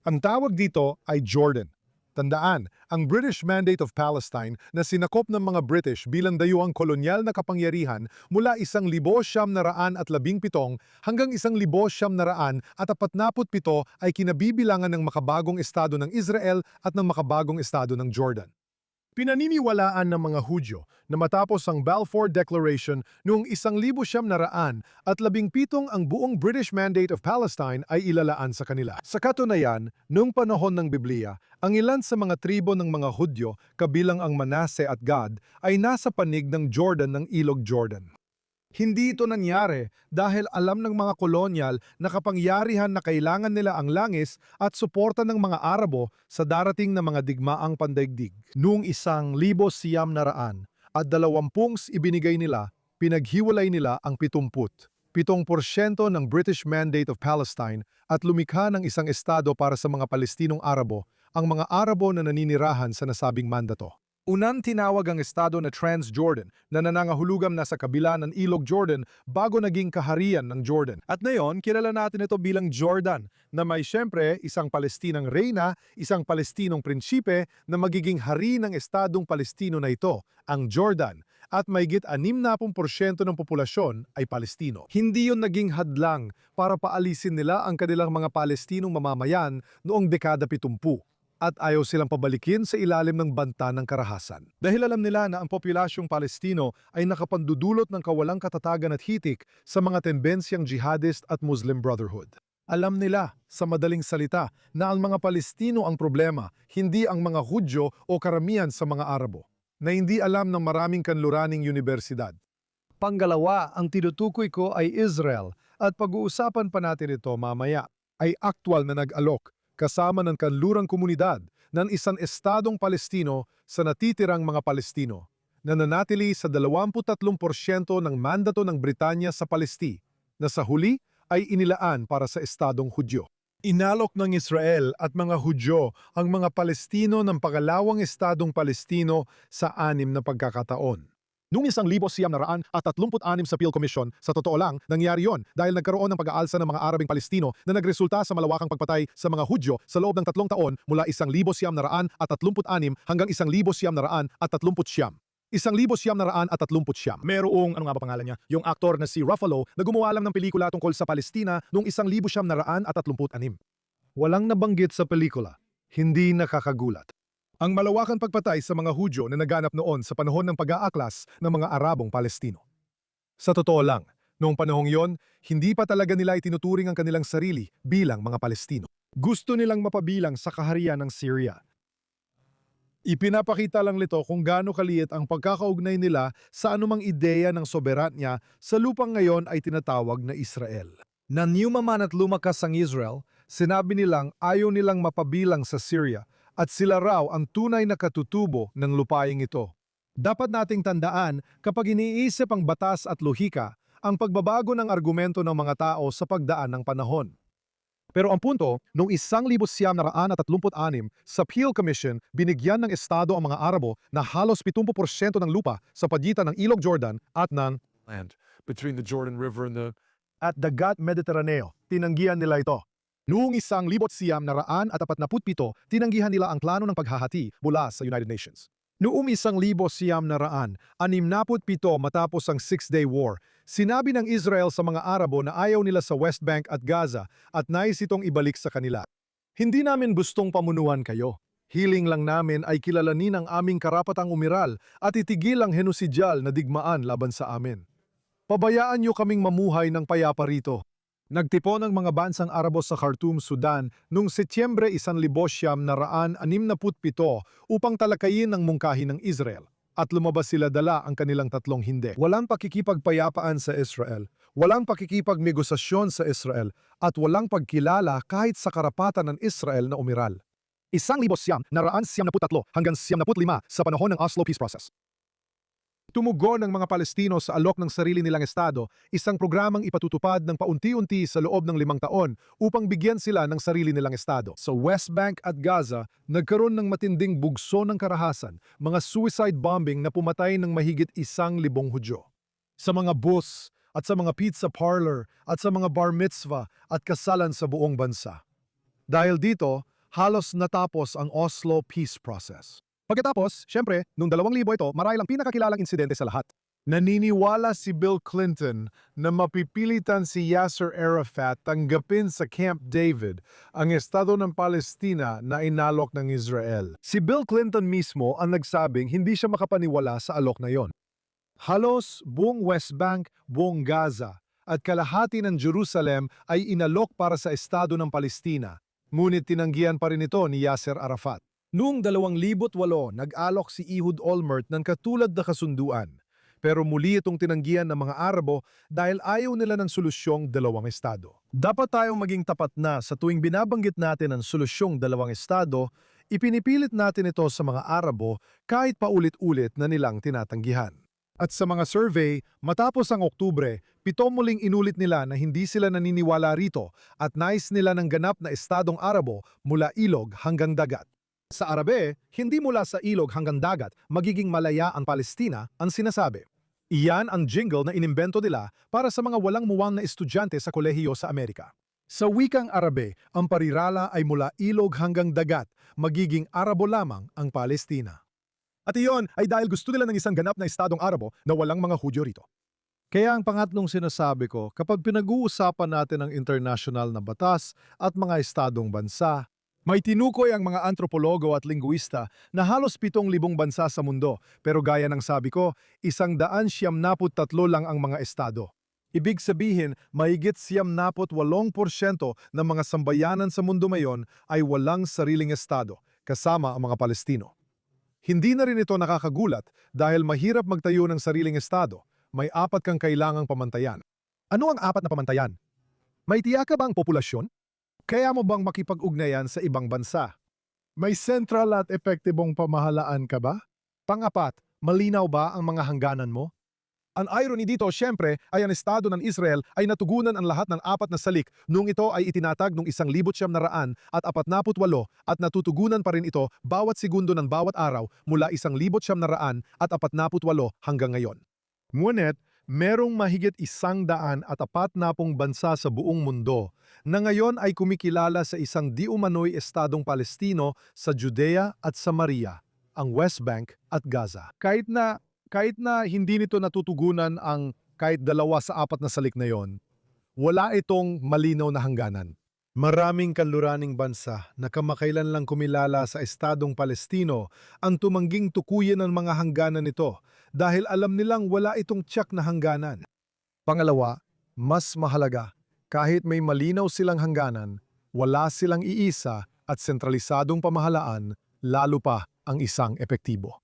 Ang tawag dito ay Jordan. Tandaan, ang British Mandate of Palestine na sinakop ng mga British bilang dayuhang kolonyal na kapangyarihan mula 1917 hanggang 1947 ay kinabibilangan ng makabagong estado ng Israel at ng makabagong estado ng Jordan. Pinaniniwalaan ng mga Hudyo na matapos ang Balfour Declaration noong 1917 ang buong British Mandate of Palestine ay ilalaan sa kanila. Sa katunayan, noong panahon ng Biblia, ang ilan sa mga tribo ng mga Hudyo, kabilang ang Manase at Gad, ay nasa panig ng Jordan ng Ilog Jordan. Hindi ito nangyari dahil alam ng mga kolonyal na kapangyarihan na kailangan nila ang langis at suporta ng mga Arabo sa darating na mga digmaang pandaigdig. Noong 1920 at 20 ibinigay nila, pinaghiwalay nila ang 70% ng British Mandate of Palestine at lumikha ng isang estado para sa mga Palestinong Arabo, ang mga Arabo na naninirahan sa nasabing mandato. Unang tinawag ang estado na Transjordan na nanangahulugam na sa kabila ng Ilog Jordan bago naging kaharian ng Jordan. At ngayon, kilala natin ito bilang Jordan na may siyempre isang Palestinang reyna, isang Palestinong prinsipe na magiging hari ng estadong Palestino na ito, ang Jordan. At mayigit 60% ng populasyon ay Palestino. Hindi yun naging hadlang para paalisin nila ang kanilang mga Palestinong mamamayan noong dekada 70. At ayaw silang pabalikin sa ilalim ng banta ng karahasan. Dahil alam nila na ang populasyong Palestino ay nakapandudulot ng kawalang katatagan at hitik sa mga tendensyang jihadist at Muslim Brotherhood. Alam nila, sa madaling salita, na ang mga Palestino ang problema, hindi ang mga Hudyo o karamihan sa mga Arabo, na hindi alam ng maraming kanluraning universidad. Pangalawa, ang tinutukoy ko ay Israel, at pag-uusapan pa natin ito mamaya, ay aktwal na nag-alok kasama ng kanlurang komunidad ng isang estadong Palestino sa natitirang mga Palestino na nanatili sa 23% ng mandato ng Britanya sa Palesti na sa huli ay inilaan para sa estadong Hudyo. Inalok ng Israel at mga Hudyo ang mga Palestino ng pangalawang estadong Palestino sa 6 na pagkakataon. Noong 1936 sa Peel Commission, sa totoo lang, nangyari yon dahil nagkaroon ng pag-aalsa ng mga Arabing Palestino na nagresulta sa malawakang pagpatay sa mga Hudyo sa loob ng 3 taon mula 1936 hanggang 1939. 1939. Merong, ano nga ba pangalan niya, yung aktor na si Ruffalo na gumawa lang ng pelikula tungkol sa Palestina noong 1936. Walang nabanggit sa pelikula, hindi nakakagulat. Ang malawakang pagpatay sa mga Hudyo na naganap noon sa panahon ng pag-aaklas ng mga Arabong Palestino. Sa totoo lang, noong panahong yon, hindi pa talaga nila itinuturing ang kanilang sarili bilang mga Palestino. Gusto nilang mapabilang sa kaharian ng Syria. Ipinapakita lang nito kung gaano kaliit ang pagkakaugnay nila sa anumang ideya ng soberanya sa lupang ngayon ay tinatawag na Israel. Na niyumaman at lumakas ang Israel, sinabi nilang ayaw nilang mapabilang sa Syria at sila raw ang tunay na katutubo ng lupaing ito. Dapat nating tandaan kapag iniisip ang batas at lohika, ang pagbabago ng argumento ng mga tao sa pagdaan ng panahon. Pero ang punto, noong 1936 sa Peel Commission, binigyan ng Estado ang mga Arabo na halos 70% ng lupa sa pagitan ng Ilog Jordan at ng land between the Jordan River and the at dagat Mediteraneo. Tinanggihan nila ito. Noong 1947, tinanggihan nila ang plano ng paghahati mula sa United Nations. Noong 1967 matapos ang Six-Day War, sinabi ng Israel sa mga Arabo na ayaw nila sa West Bank at Gaza at nais itong ibalik sa kanila. Hindi namin gustong pamunuan kayo. Hiling lang namin ay kilalanin ang aming karapatang umiral at itigil ang henosidyal na digmaan laban sa amin. Pabayaan niyo kaming mamuhay ng payapa rito. Nagtipon ang mga bansang Arabo sa Khartoum, Sudan noong Setyembre 1967 upang talakayin ang mungkahi ng Israel. At lumabas sila dala ang kanilang tatlong hindi. Walang pakikipagpayapaan sa Israel, walang pakikipagmegosasyon sa Israel, at walang pagkilala kahit sa karapatan ng Israel na umiral. 1973 hanggang 75 sa panahon ng Oslo Peace Process. Tumugon ng mga Palestino sa alok ng sarili nilang estado, isang programang ipatutupad ng paunti-unti sa loob ng 5 taon upang bigyan sila ng sarili nilang estado. Sa West Bank at Gaza, nagkaroon ng matinding bugso ng karahasan, mga suicide bombing na pumatay ng mahigit 1,000 Hudyo. Sa mga bus at sa mga pizza parlor at sa mga bar mitzvah at kasalan sa buong bansa. Dahil dito, halos natapos ang Oslo Peace Process. Pagkatapos, syempre, noong 2000 ito, marahil ang pinakakilalang insidente sa lahat. Naniniwala si Bill Clinton na mapipilitan si Yasser Arafat tanggapin sa Camp David ang estado ng Palestina na inalok ng Israel. Si Bill Clinton mismo ang nagsabing hindi siya makapaniwala sa alok na yon. Halos buong West Bank, buong Gaza at kalahati ng Jerusalem ay inalok para sa estado ng Palestina. Ngunit tinanggihan pa rin ito ni Yasser Arafat. Noong 2008, nag-alok si Ehud Olmert ng katulad na kasunduan. Pero muli itong tinanggihan ng mga Arabo dahil ayaw nila ng solusyong dalawang estado. Dapat tayong maging tapat na sa tuwing binabanggit natin ang solusyong dalawang estado, ipinipilit natin ito sa mga Arabo kahit paulit-ulit na nilang tinatanggihan. At sa mga survey, matapos ang Oktubre, 7 muling inulit nila na hindi sila naniniwala rito at nais nila ng ganap na estadong Arabo mula ilog hanggang dagat. Sa Arabe, hindi mula sa ilog hanggang dagat magiging malaya ang Palestina ang sinasabi. Iyan ang jingle na inimbento nila para sa mga walang muwang na estudyante sa kolehiyo sa Amerika. Sa wikang Arabe, ang parirala ay mula ilog hanggang dagat, magiging Arabo lamang ang Palestina. At iyon ay dahil gusto nila ng isang ganap na estadong Arabo na walang mga Hudyo rito. Kaya ang pangatlong sinasabi ko, kapag pinag-uusapan natin ang international na batas at mga estadong bansa, may tinukoy ang mga antropologo at linguista na halos 7,000 bansa sa mundo, pero gaya ng sabi ko, 193 lang ang mga estado. Ibig sabihin, mahigit 78% ng mga sambayanan sa mundo ngayon ay walang sariling estado, kasama ang mga Palestino. Hindi na rin ito nakakagulat dahil mahirap magtayo ng sariling estado. May 4 kang kailangang pamantayan. Ano ang 4 na pamantayan? May tiyak ka bang populasyon? Kaya mo bang makipag-ugnayan sa ibang bansa? May sentral at epektibong pamahalaan ka ba? Pang-4, malinaw ba ang mga hangganan mo? Ang irony dito, syempre, ay ang estado ng Israel ay natugunan ang lahat ng 4 na salik nung ito ay itinatag noong 1948 at natutugunan pa rin ito bawat segundo ng bawat araw mula 1948 hanggang ngayon. Ngunit, merong mahigit 140 bansa sa buong mundo na ngayon ay kumikilala sa isang di umano'y estadong Palestino sa Judea at Samaria, ang West Bank at Gaza. Kahit na hindi nito natutugunan ang kahit 2 sa 4 na salik na yon, wala itong malinaw na hangganan. Maraming kanluraning bansa na kamakailan lang kumilala sa estadong Palestino ang tumangging tukuyin ang mga hangganan nito dahil alam nilang wala itong tiyak na hangganan. Pangalawa, mas mahalaga, kahit may malinaw silang hangganan, wala silang iisa at sentralisadong pamahalaan lalo pa ang isang epektibo.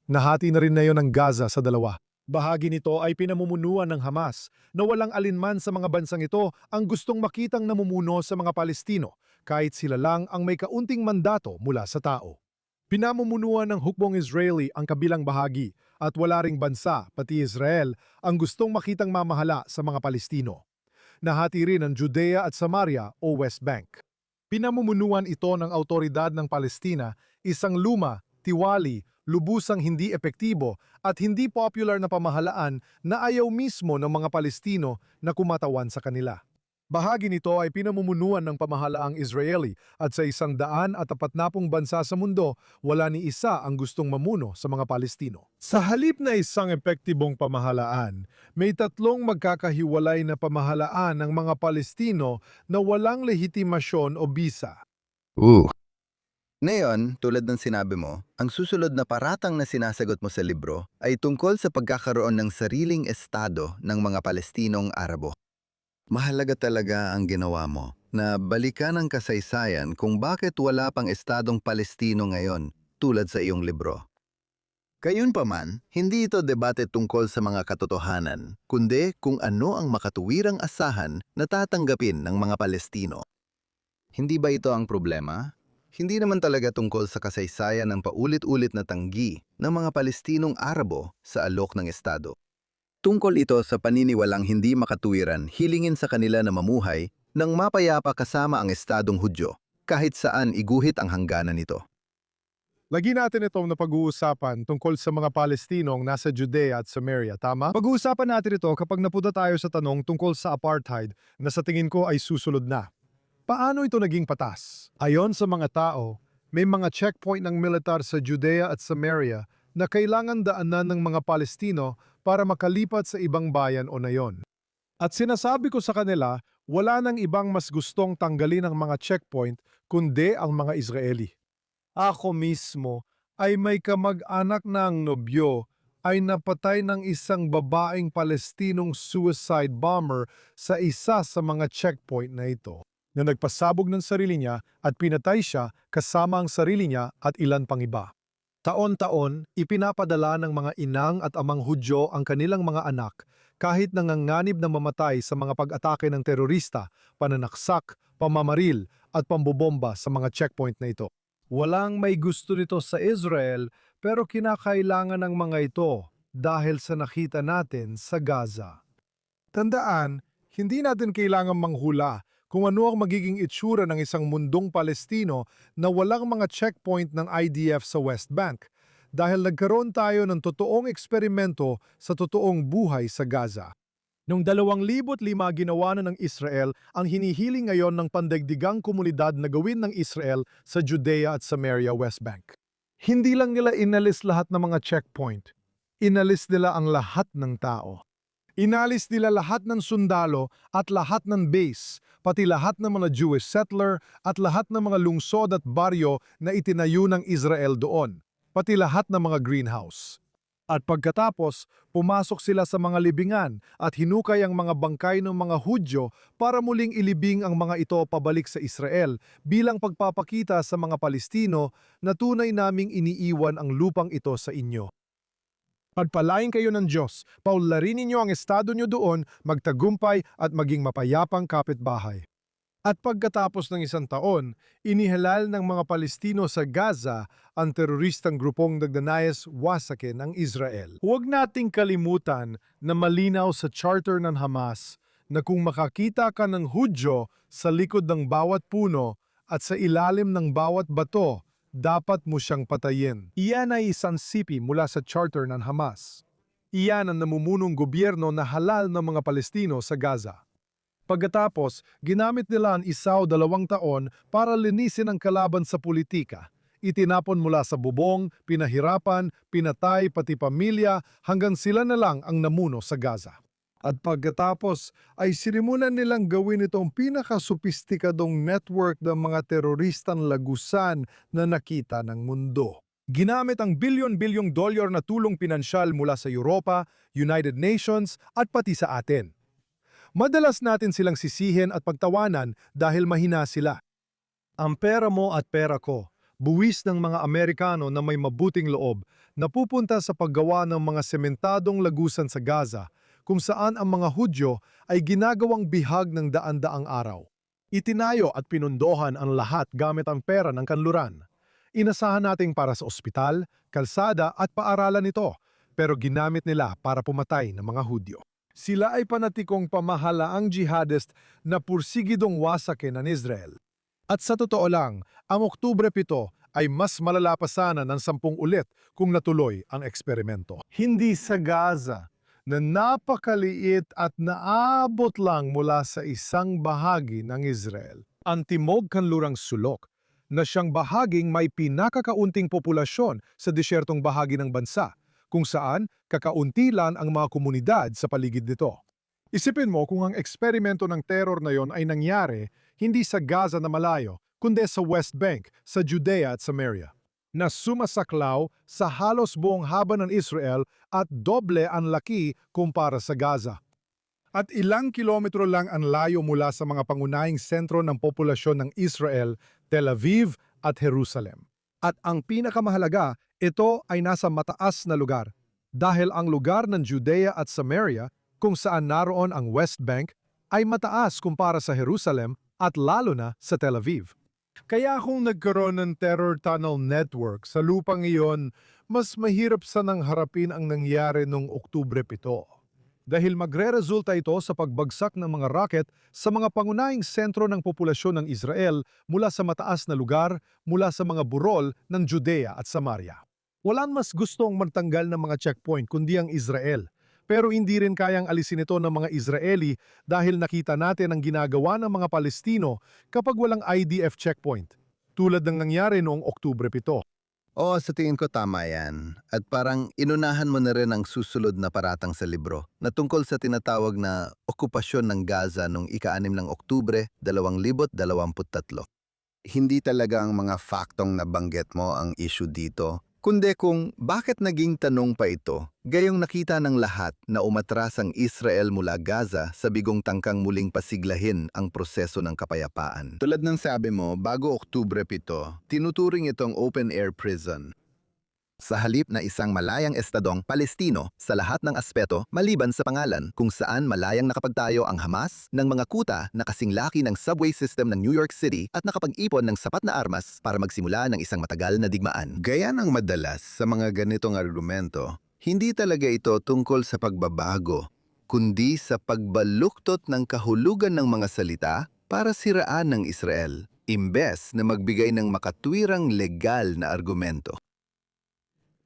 Nahati na rin na yon ang Gaza sa dalawa. Bahagi nito ay pinamumunuan ng Hamas na walang alinman sa mga bansang ito ang gustong makitang namumuno sa mga Palestino kahit sila lang ang may kaunting mandato mula sa tao. Pinamumunuan ng hukbong Israeli ang kabilang bahagi at wala ring bansa, pati Israel, ang gustong makitang mamahala sa mga Palestino. Nahati rin ang Judea at Samaria o West Bank. Pinamumunuan ito ng autoridad ng Palestina, isang luma, tiwali, lubusang hindi epektibo at hindi popular na pamahalaan na ayaw mismo ng mga Palestino na kumatawan sa kanila. Bahagi nito ay pinamumunuan ng pamahalaang Israeli at sa 140 bansa sa mundo, wala ni isa ang gustong mamuno sa mga Palestino. Sa halip na isang epektibong pamahalaan, may tatlong magkakahiwalay na pamahalaan ng mga Palestino na walang lehitimasyon o bisa. Ngayon, tulad ng sinabi mo, ang susunod na paratang na sinasagot mo sa libro ay tungkol sa pagkakaroon ng sariling estado ng mga Palestinong Arabo. Mahalaga talaga ang ginawa mo na balikan ang kasaysayan kung bakit wala pang estadong Palestino ngayon tulad sa iyong libro. Gayunpaman, hindi ito debate tungkol sa mga katotohanan, kundi kung ano ang makatuwirang asahan na tatanggapin ng mga Palestino. Hindi ba ito ang problema? Hindi naman talaga tungkol sa kasaysayan ng paulit-ulit na tanggi ng mga Palestinong Arabo sa alok ng estado. Tungkol ito sa paniniwalang hindi makatuwiran hilingin sa kanila na mamuhay ng mapayapa kasama ang estadong Hudyo, kahit saan iguhit ang hangganan nito. Lagi natin itong napag-uusapan tungkol sa mga Palestinong nasa Judea at Samaria, tama? Pag-uusapan natin ito kapag napunta tayo sa tanong tungkol sa apartheid na sa tingin ko ay susunod na. Paano ito naging patas? Ayon sa mga tao, may mga checkpoint ng militar sa Judea at Samaria na kailangan daanan ng mga Palestino para makalipat sa ibang bayan o nayon. At sinasabi ko sa kanila, wala nang ibang mas gustong tanggalin ang mga checkpoint kundi ang mga Israeli. Ako mismo ay may kamag-anak ng nobyo ay napatay ng isang babaeng Palestinong suicide bomber sa isa sa mga checkpoint na ito, na nagpasabog ng sarili niya at pinatay siya kasama ang sarili niya at ilan pang iba. Taon-taon, ipinapadala ng mga inang at amang Hudyo ang kanilang mga anak kahit nanganganib na mamatay sa mga pag-atake ng terorista, pananaksak, pamamaril at pambobomba sa mga checkpoint na ito. Walang may gusto nito sa Israel pero kinakailangan ng mga ito dahil sa nakita natin sa Gaza. Tandaan, hindi natin kailangang manghula kung ano ang magiging itsura ng isang mundong Palestino na walang mga checkpoint ng IDF sa West Bank dahil nagkaroon tayo ng totoong eksperimento sa totoong buhay sa Gaza. Noong 2005 ginawa na ng Israel ang hinihiling ngayon ng pandaigdigang komunidad na gawin ng Israel sa Judea at Samaria, West Bank. Hindi lang nila inalis lahat ng mga checkpoint, inalis nila ang lahat ng tao. Inalis nila lahat ng sundalo at lahat ng base, pati lahat ng mga Jewish settler at lahat ng mga lungsod at baryo na itinayo ng Israel doon, pati lahat ng mga greenhouse. At pagkatapos, pumasok sila sa mga libingan at hinukay ang mga bangkay ng mga Hudyo para muling ilibing ang mga ito pabalik sa Israel bilang pagpapakita sa mga Palestino na tunay naming iniiwan ang lupang ito sa inyo. Pagpalain kayo ng Diyos, paunlarin ninyo ang estado nyo doon, magtagumpay at maging mapayapang kapitbahay. At pagkatapos ng 1 taon, inihalal ng mga Palestino sa Gaza ang teroristang grupong Nagnanais Wasake ng Israel. Huwag nating kalimutan na malinaw sa charter ng Hamas na kung makakita ka ng Hudyo sa likod ng bawat puno at sa ilalim ng bawat bato, dapat mo siyang patayin. Iyan ay isang sipi mula sa charter ng Hamas. Iyan ang namumunong gobyerno na halal ng mga Palestino sa Gaza. Pagkatapos, ginamit nila ang 1 o 2 taon para linisin ang kalaban sa politika. Itinapon mula sa bubong, pinahirapan, pinatay pati pamilya hanggang sila na lang ang namuno sa Gaza. At pagkatapos ay sinimulan nilang gawin itong pinakasophisticadong network ng mga teroristang lagusan na nakita ng mundo. Ginamit ang bilyon-bilyong dolyar na tulong pinansyal mula sa Europa, United Nations at pati sa atin. Madalas natin silang sisihin at pagtawanan dahil mahina sila. Ang pera mo at pera ko, buwis ng mga Amerikano na may mabuting loob na pupunta sa paggawa ng mga sementadong lagusan sa Gaza kung saan ang mga Hudyo ay ginagawang bihag ng daan-daang araw. Itinayo at pinundohan ang lahat gamit ang pera ng kanluran. Inasahan nating para sa ospital, kalsada at paaralan ito, pero ginamit nila para pumatay ng mga Hudyo. Sila ay panatikong pamahalaang jihadist na pursigidong wasakin ng Israel. At sa totoo lang, ang Oktubre 7 ay mas malala pa sana ng 10 ulit kung natuloy ang eksperimento. Hindi sa Gaza, na napakaliit at naabot lang mula sa isang bahagi ng Israel. Ang timog kanlurang sulok na siyang bahaging may pinakakaunting populasyon sa desyertong bahagi ng bansa, kung saan kakaunti lang ang mga komunidad sa paligid nito. Isipin mo kung ang eksperimento ng terror na yon ay nangyari hindi sa Gaza na malayo, kundi sa West Bank, sa Judea at Samaria, na sumasaklaw sa halos buong haba ng Israel at doble ang laki kumpara sa Gaza. At ilang kilometro lang ang layo mula sa mga pangunahing sentro ng populasyon ng Israel, Tel Aviv at Jerusalem. At ang pinakamahalaga, ito ay nasa mataas na lugar, dahil ang lugar ng Judea at Samaria, kung saan naroon ang West Bank, ay mataas kumpara sa Jerusalem at lalo na sa Tel Aviv. Kaya kung nagkaroon ng terror tunnel network sa lupang iyon, mas mahirap sanang harapin ang nangyari noong Oktubre 7. Dahil magre-resulta ito sa pagbagsak ng mga rocket sa mga pangunahing sentro ng populasyon ng Israel mula sa mataas na lugar, mula sa mga burol ng Judea at Samaria. Walang mas gustong magtanggal ng mga checkpoint kundi ang Israel. Pero hindi rin kayang alisin ito ng mga Israeli dahil nakita natin ang ginagawa ng mga Palestino kapag walang IDF checkpoint, tulad ng nangyari noong Oktubre 7. Oo, sa tingin ko tama yan. At parang inunahan mo na rin ang susunod na paratang sa libro na tungkol sa tinatawag na okupasyon ng Gaza noong ika-6 ng Oktubre 2023. Hindi talaga ang mga faktong nabanggit mo ang issue dito, kundi kung bakit naging tanong pa ito, gayong nakita ng lahat na umatras ang Israel mula Gaza sa bigong tangkang muling pasiglahin ang proseso ng kapayapaan. Tulad ng sabi mo, bago Oktubre 7, tinuturing itong open-air prison. Sa halip na isang malayang estadong Palestino sa lahat ng aspeto maliban sa pangalan kung saan malayang nakapagtayo ang Hamas ng mga kuta na kasing laki ng subway system ng New York City at nakapag-ipon ng sapat na armas para magsimula ng isang matagal na digmaan. Gaya ng madalas sa mga ganitong argumento, hindi talaga ito tungkol sa pagbabago, kundi sa pagbaluktot ng kahulugan ng mga salita para siraan ng Israel, imbes na magbigay ng makatwirang legal na argumento.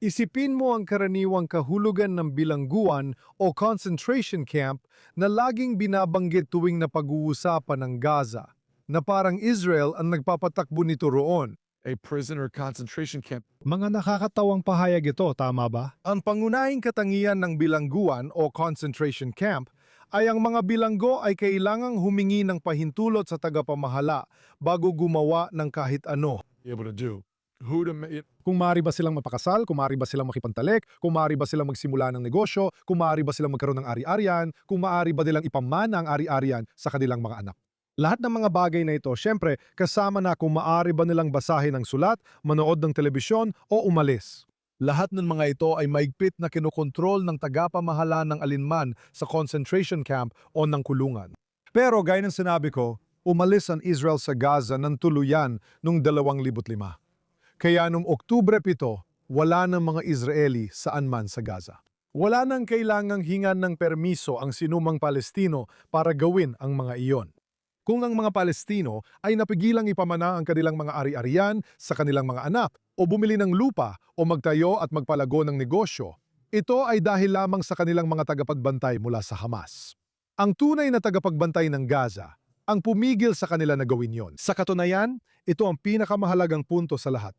Isipin mo ang karaniwang kahulugan ng bilangguan o concentration camp na laging binabanggit tuwing napag-uusapan ng Gaza, na parang Israel ang nagpapatakbo nito roon. A prison or concentration camp. Mga nakakatawang pahayag ito, tama ba? Ang pangunahing katangian ng bilangguan o concentration camp ay ang mga bilanggo ay kailangang humingi ng pahintulot sa tagapamahala bago gumawa ng kahit ano. Be able to do. Who to Kung maaari ba silang mapakasal, kung maaari ba silang makipagtalik, kung maaari ba silang magsimula ng negosyo, kung maaari ba silang magkaroon ng ari-arian, kung maaari ba nilang ipamana ang ari-arian sa kanilang mga anak. Lahat ng mga bagay na ito, syempre, kasama na kung maaari ba nilang basahin ang sulat, manood ng telebisyon o umalis. Lahat ng mga ito ay maigpit na kinokontrol ng tagapamahala ng alinman sa concentration camp o ng kulungan. Pero gaya ng sinabi ko, umalis ang Israel sa Gaza ng tuluyan noong 2005. Kaya noong Oktubre 7, wala ng mga Israeli saan man sa Gaza. Wala nang kailangang hingan ng permiso ang sinumang Palestino para gawin ang mga iyon. Kung ang mga Palestino ay napigilang ipamana ang kanilang mga ari-arian sa kanilang mga anak o bumili ng lupa o magtayo at magpalago ng negosyo, ito ay dahil lamang sa kanilang mga tagapagbantay mula sa Hamas. Ang tunay na tagapagbantay ng Gaza ang pumigil sa kanila na gawin yon. Sa katunayan, ito ang pinakamahalagang punto sa lahat.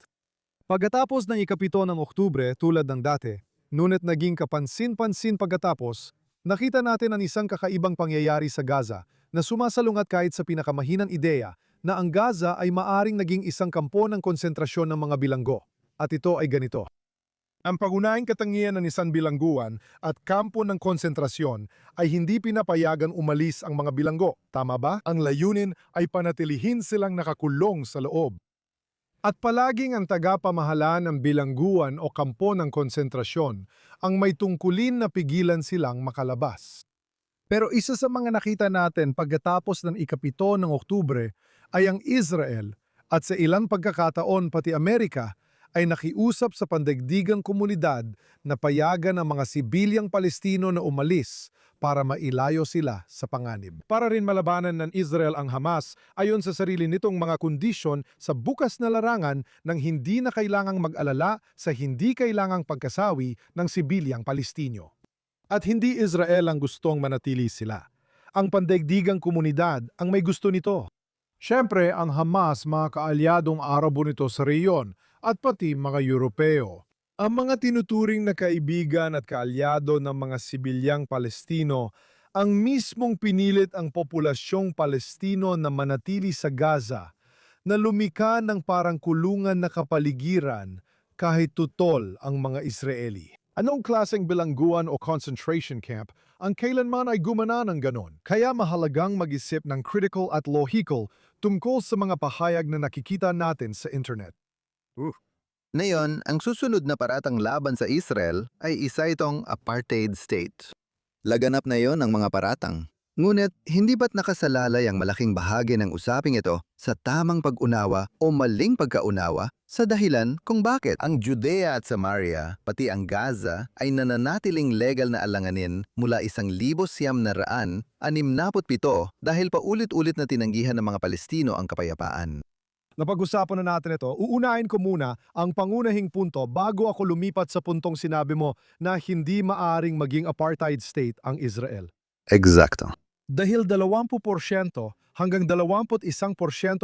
Pagkatapos ng ika-7 ng Oktubre tulad ng dati, ngunit naging kapansin-pansin pagkatapos, nakita natin ang isang kakaibang pangyayari sa Gaza na sumasalungat kahit sa pinakamahinang ideya na ang Gaza ay maaring naging isang kampo ng konsentrasyon ng mga bilanggo. At ito ay ganito. Ang pangunahing katangian ng isang bilangguan at kampo ng konsentrasyon ay hindi pinapayagang umalis ang mga bilanggo. Tama ba? Ang layunin ay panatilihin silang nakakulong sa loob. At palaging ang tagapamahala ng bilangguan o kampo ng konsentrasyon ang may tungkulin na pigilan silang makalabas. Pero isa sa mga nakita natin pagkatapos ng ikapito ng Oktubre ay ang Israel at sa ilang pagkakataon pati Amerika ay nakiusap sa pandaigdigang komunidad na payagan ang mga sibilyang Palestino na umalis para mailayo sila sa panganib. Para rin malabanan ng Israel ang Hamas ayon sa sarili nitong mga kondisyon sa bukas na larangan ng hindi na kailangang mag-alala sa hindi kailangang pagkasawi ng sibilyang Palestino. At hindi Israel ang gustong manatili sila. Ang pandaigdigang komunidad ang may gusto nito. Siyempre, ang Hamas mga kaalyadong Arabo nito sa reyon at pati mga Europeo. Ang mga tinuturing na kaibigan at kaalyado ng mga sibilyang Palestino ang mismong pinilit ang populasyong Palestino na manatili sa Gaza na lumika ng parang kulungan na kapaligiran kahit tutol ang mga Israeli. Anong klaseng bilangguan o concentration camp ang kailanman ay gumana ng ganon? Kaya mahalagang mag-isip ng critical at logical tungkol sa mga pahayag na nakikita natin sa internet. Ngayon, ang susunod na paratang laban sa Israel ay isa itong apartheid state. Laganap na yon ang mga paratang. Ngunit, hindi ba't nakasalalay ang malaking bahagi ng usaping ito sa tamang pag-unawa o maling pagkaunawa sa dahilan kung bakit ang Judea at Samaria, pati ang Gaza, ay nananatiling legal na alanganin mula 1967 dahil paulit-ulit na tinanggihan ng mga Palestino ang kapayapaan. Napag-usapan na natin ito, uunahin ko muna ang pangunahing punto bago ako lumipat sa puntong sinabi mo na hindi maaring maging apartheid state ang Israel. Eksakto. Dahil 20% hanggang 21%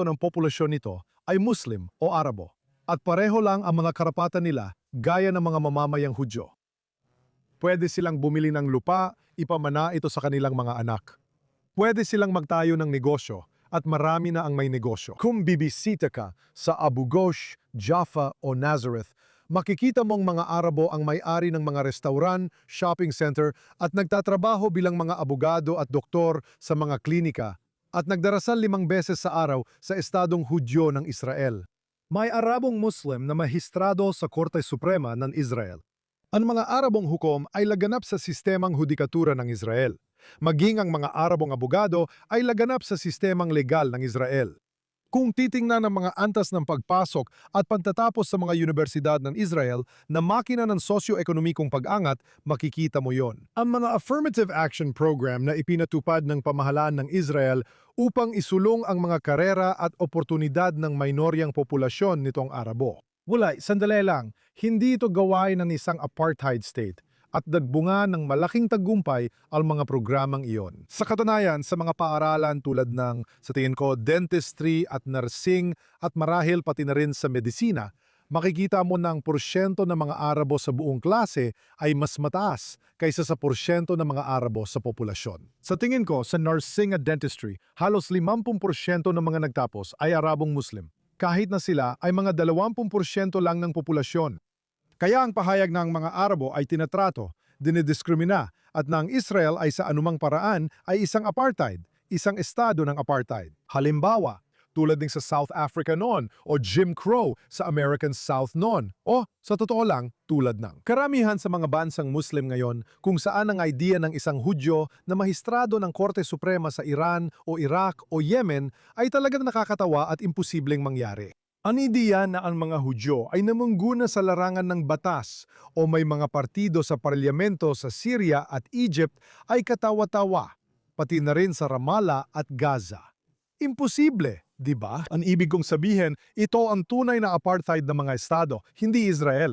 ng populasyon nito ay Muslim o Arabo at pareho lang ang mga karapatan nila gaya ng mga mamamayang Hudyo. Pwede silang bumili ng lupa, ipamana ito sa kanilang mga anak. Pwede silang magtayo ng negosyo at marami na ang may negosyo. Kung bibisita ka sa Abu Ghosh, Jaffa o Nazareth, makikita mong mga Arabo ang may-ari ng mga restauran, shopping center at nagtatrabaho bilang mga abogado at doktor sa mga klinika at nagdarasal 5 beses sa araw sa estadong Hudyo ng Israel. May Arabong Muslim na mahistrado sa Korte Suprema ng Israel. Ang mga Arabong hukom ay laganap sa sistemang hudikatura ng Israel. Maging ang mga Arabong abogado ay laganap sa sistemang legal ng Israel. Kung titingnan ang mga antas ng pagpasok at pagtatapos sa mga universidad ng Israel na makina ng sosyo-ekonomikong pag-angat, makikita mo yon. Ang mga affirmative action program na ipinatupad ng pamahalaan ng Israel upang isulong ang mga karera at oportunidad ng minoryang populasyon nitong Arabo. Wala, sandali lang, hindi ito gawain ng isang apartheid state at nagbunga ng malaking tagumpay ang mga programang iyon. Sa katunayan, sa mga paaralan tulad ng, sa tingin ko, dentistry at nursing at marahil pati na rin sa medisina, makikita mo na ang porsyento ng mga Arabo sa buong klase ay mas mataas kaysa sa porsyento ng mga Arabo sa populasyon. Sa tingin ko, sa nursing at dentistry, halos 50% ng mga nagtapos ay Arabong Muslim, kahit na sila ay mga 20% lang ng populasyon. Kaya ang pahayag ng mga Arabo ay tinatrato, dinidiskrimina, at na ang Israel ay sa anumang paraan ay isang apartheid, isang estado ng apartheid. Halimbawa, tulad din sa South Africa noon o Jim Crow sa American South noon o sa totoo lang tulad ng karamihan sa mga bansang Muslim ngayon kung saan ang idea ng isang Hudyo na mahistrado ng Korte Suprema sa Iran o Iraq o Yemen ay talagang nakakatawa at imposibleng mangyari. Ang ideya na ang mga Hudyo ay namungguna sa larangan ng batas o may mga partido sa parlamento sa Syria at Egypt ay katawa-tawa, pati na rin sa Ramallah at Gaza. Imposible, di ba? Ang ibig kong sabihin, ito ang tunay na apartheid ng mga estado, hindi Israel.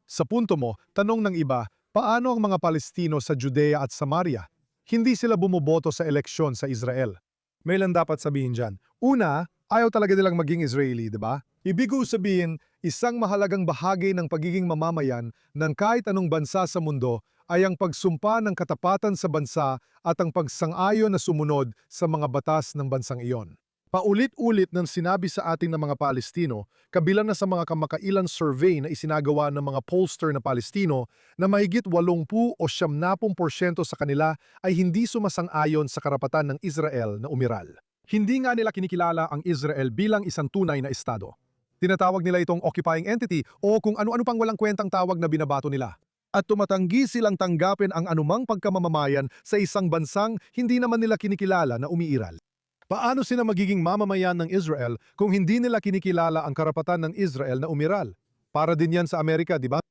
Sa punto mo, tanong ng iba, paano ang mga Palestino sa Judea at Samaria? Hindi sila bumoboto sa eleksyon sa Israel. May lang dapat sabihin dyan. Una, ayaw talaga nilang maging Israeli, di ba? Ibig ko sabihin, isang mahalagang bahagi ng pagiging mamamayan ng kahit anong bansa sa mundo ay ang pagsumpa ng katapatan sa bansa at ang pagsang-ayon na sumunod sa mga batas ng bansang iyon. Paulit-ulit nang sinabi sa ating ng mga Palestino, kabilang na sa mga kamakailang survey na isinagawa ng mga pollster na Palestino, na mahigit 80 o 70% sa kanila ay hindi sumasang-ayon sa karapatan ng Israel na umiral. Hindi nga nila kinikilala ang Israel bilang isang tunay na estado. Tinatawag nila itong occupying entity o kung ano-ano pang walang kwentang tawag na binabato nila. At tumatanggi silang tanggapin ang anumang pagkamamamayan sa isang bansang hindi naman nila kinikilala na umiiral. Paano sila magiging mamamayan ng Israel kung hindi nila kinikilala ang karapatan ng Israel na umiral? Para din yan sa Amerika, di ba?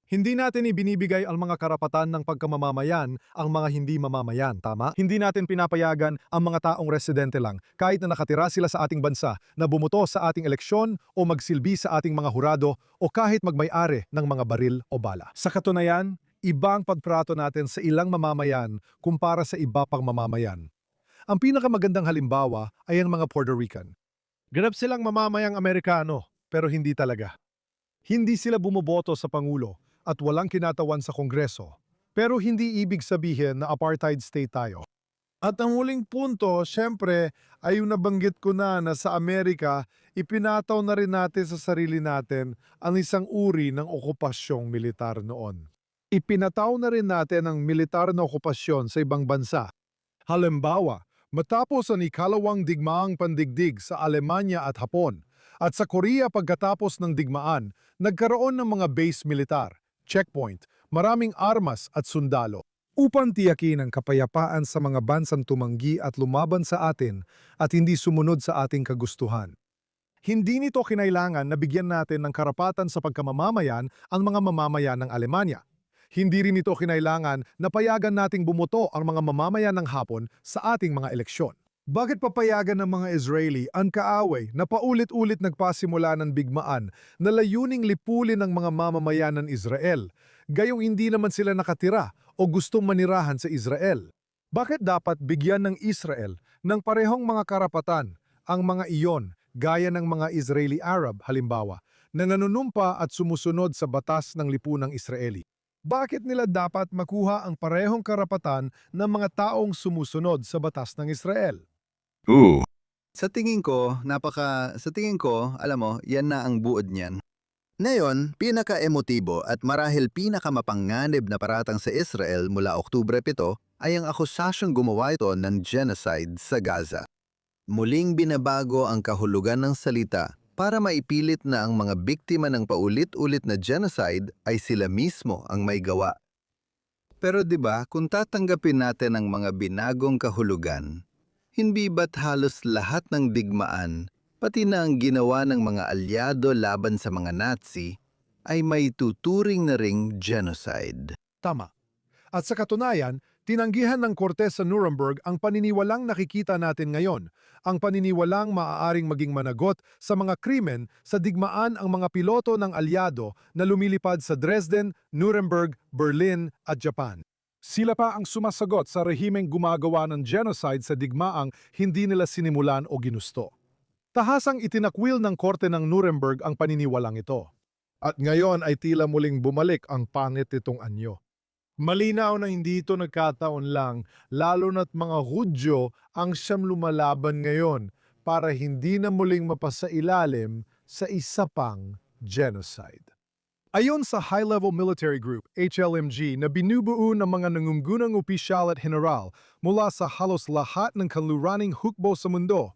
Hindi natin ibinibigay ang mga karapatan ng pagkamamamayan ang mga hindi mamamayan, tama? Hindi natin pinapayagan ang mga taong residente lang kahit na nakatira sila sa ating bansa na bumuto sa ating eleksyon o magsilbi sa ating mga hurado o kahit magmay-ari ng mga baril o bala. Sa katunayan, ibang pagtrato natin sa ilang mamamayan kumpara sa iba pang mamamayan. Ang pinakamagandang halimbawa ay ang mga Puerto Rican. Ganap silang mamamayang Amerikano, pero hindi talaga. Hindi sila bumoboto sa Pangulo at walang kinatawan sa Kongreso. Pero hindi ibig sabihin na apartheid state tayo. At ang huling punto, syempre, ay yung nabanggit ko na sa Amerika, ipinataw na rin natin sa sarili natin ang isang uri ng okupasyong militar noon. Ipinataw na rin natin ang militar na okupasyon sa ibang bansa. Halimbawa, matapos ang ikalawang digmaang pandigdig sa Alemanya at Hapon, at sa Korea pagkatapos ng digmaan, nagkaroon ng mga base militar, checkpoint, maraming armas at sundalo, upang tiyakin ang kapayapaan sa mga bansang tumanggi at lumaban sa atin at hindi sumunod sa ating kagustuhan. Hindi nito kinailangan na bigyan natin ng karapatan sa pagkamamamayan ang mga mamamayan ng Alemanya. Hindi rin ito kinailangan na payagan nating bumuto ang mga mamamayan ng Hapon sa ating mga eleksyon. Bakit papayagan ng mga Israeli ang kaaway na paulit-ulit nagpasimula ng bigmaan na layuning lipulin ng mga mamamayan ng Israel, gayong hindi naman sila nakatira o gustong manirahan sa Israel? Bakit dapat bigyan ng Israel ng parehong mga karapatan ang mga iyon gaya ng mga Israeli Arab halimbawa na nanunumpa at sumusunod sa batas ng lipunang Israeli? Bakit nila dapat makuha ang parehong karapatan ng mga taong sumusunod sa batas ng Israel? Sa tingin ko, alam mo, yan na ang buod niyan. Ngayon, pinaka-emotibo at marahil pinakamapanganib na paratang sa Israel mula Oktubre 7 ay ang akusasyong gumawa ito ng genocide sa Gaza. Muling binabago ang kahulugan ng salita para maipilit na ang mga biktima ng paulit-ulit na genocide ay sila mismo ang may gawa. Pero 'di ba, kung tatanggapin natin ang mga binagong kahulugan, hindi ba't halos lahat ng digmaan, pati na ang ginawa ng mga alyado laban sa mga Nazi, ay may tuturing na ring genocide? Tama. At sa katunayan, tinanggihan ng Korte sa Nuremberg ang paniniwalang nakikita natin ngayon, ang paniniwalang maaaring maging managot sa mga krimen sa digmaan ang mga piloto ng alyado na lumilipad sa Dresden, Nuremberg, Berlin at Japan. Sila pa ang sumasagot sa rehimeng gumagawa ng genocide sa digmaang hindi nila sinimulan o ginusto. Tahasang itinakwil ng Korte ng Nuremberg ang paniniwalang ito. At ngayon ay tila muling bumalik ang pangit nitong anyo. Malinaw na hindi ito nagkataon lang, lalo na't mga Hudyo ang siyam lumalaban ngayon para hindi na muling mapasailalim sa isa pang genocide. Ayon sa High-Level Military Group, HLMG, na binubuo ng mga nangunggunang opisyal at general mula sa halos lahat ng kanluraning hukbo sa mundo,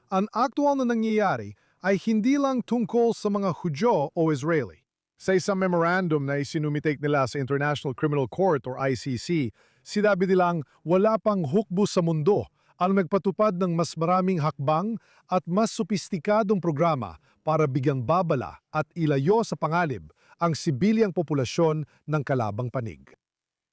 ang aktual na nangyayari ay hindi lang tungkol sa mga Hudyo o Israeli. Sa isang memorandum na isinumitake nila sa International Criminal Court or ICC, sinabi nilang wala pang hukbo sa mundo ang nagpatupad ng mas maraming hakbang at mas sopistikadong programa para bigyang babala at ilayo sa pangalib ang sibilyang populasyon ng kalabang panig.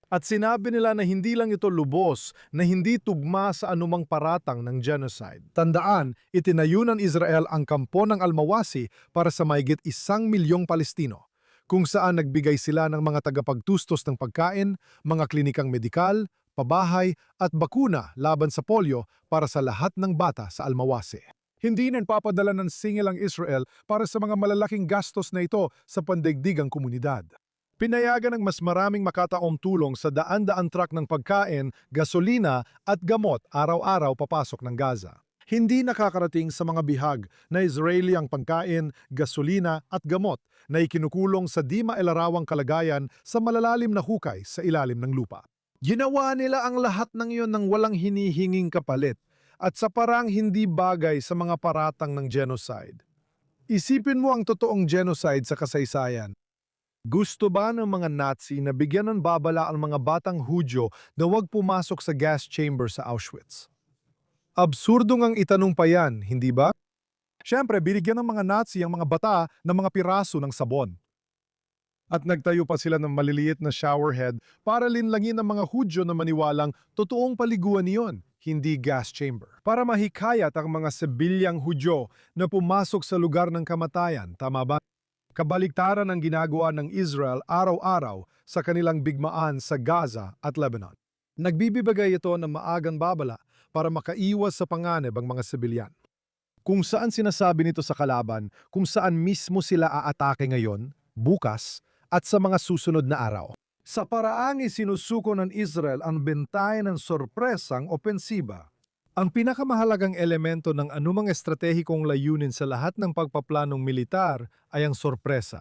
At sinabi nila na hindi lang ito lubos na hindi tugma sa anumang paratang ng genocide. Tandaan, itinayo ng Israel ang kampo ng Almawasi para sa mahigit 1,000,000 Palestino, kung saan nagbigay sila ng mga tagapagtustos ng pagkain, mga klinikang medikal, pabahay at bakuna laban sa polio para sa lahat ng bata sa Almawasi. Hindi nagpapadala ng singil ang Israel para sa mga malalaking gastos na ito sa pandaigdigang komunidad. Pinayagan ng mas maraming makataong tulong sa daan-daan truck ng pagkain, gasolina at gamot araw-araw papasok ng Gaza. Hindi nakakarating sa mga bihag na Israeli ang pagkain, gasolina at gamot na ikinukulong sa di mailarawang kalagayan sa malalalim na hukay sa ilalim ng lupa. Ginawa nila ang lahat ng iyon ng walang hinihinging kapalit at sa parang hindi bagay sa mga paratang ng genocide. Isipin mo ang totoong genocide sa kasaysayan. Gusto ba ng mga Nazi na bigyan ng babala ang mga batang Hudyo na huwag pumasok sa gas chamber sa Auschwitz? Absurdo ngang itanong pa yan, hindi ba? Siyempre, binigyan ng mga Nazi ang mga bata ng mga piraso ng sabon. At nagtayo pa sila ng maliliit na showerhead para linlangin ang mga Hudyo na maniwalang totoong paliguan niyon, hindi gas chamber. Para mahikayat ang mga sibilyang Hudyo na pumasok sa lugar ng kamatayan, tama ba? Kabaliktaran ang ginagawa ng Israel araw-araw sa kanilang bigmaan sa Gaza at Lebanon. Nagbibigay ito ng maagang babala para makaiwas sa panganib ang mga sibilyan. Kung saan sinasabi nito sa kalaban, kung saan mismo sila aatake ngayon, bukas, at sa mga susunod na araw. Sa paraang isinusuko ng Israel ang bentayan ng sorpresang opensiba. Ang pinakamahalagang elemento ng anumang estratehikong layunin sa lahat ng pagpaplanong militar ay ang sorpresa.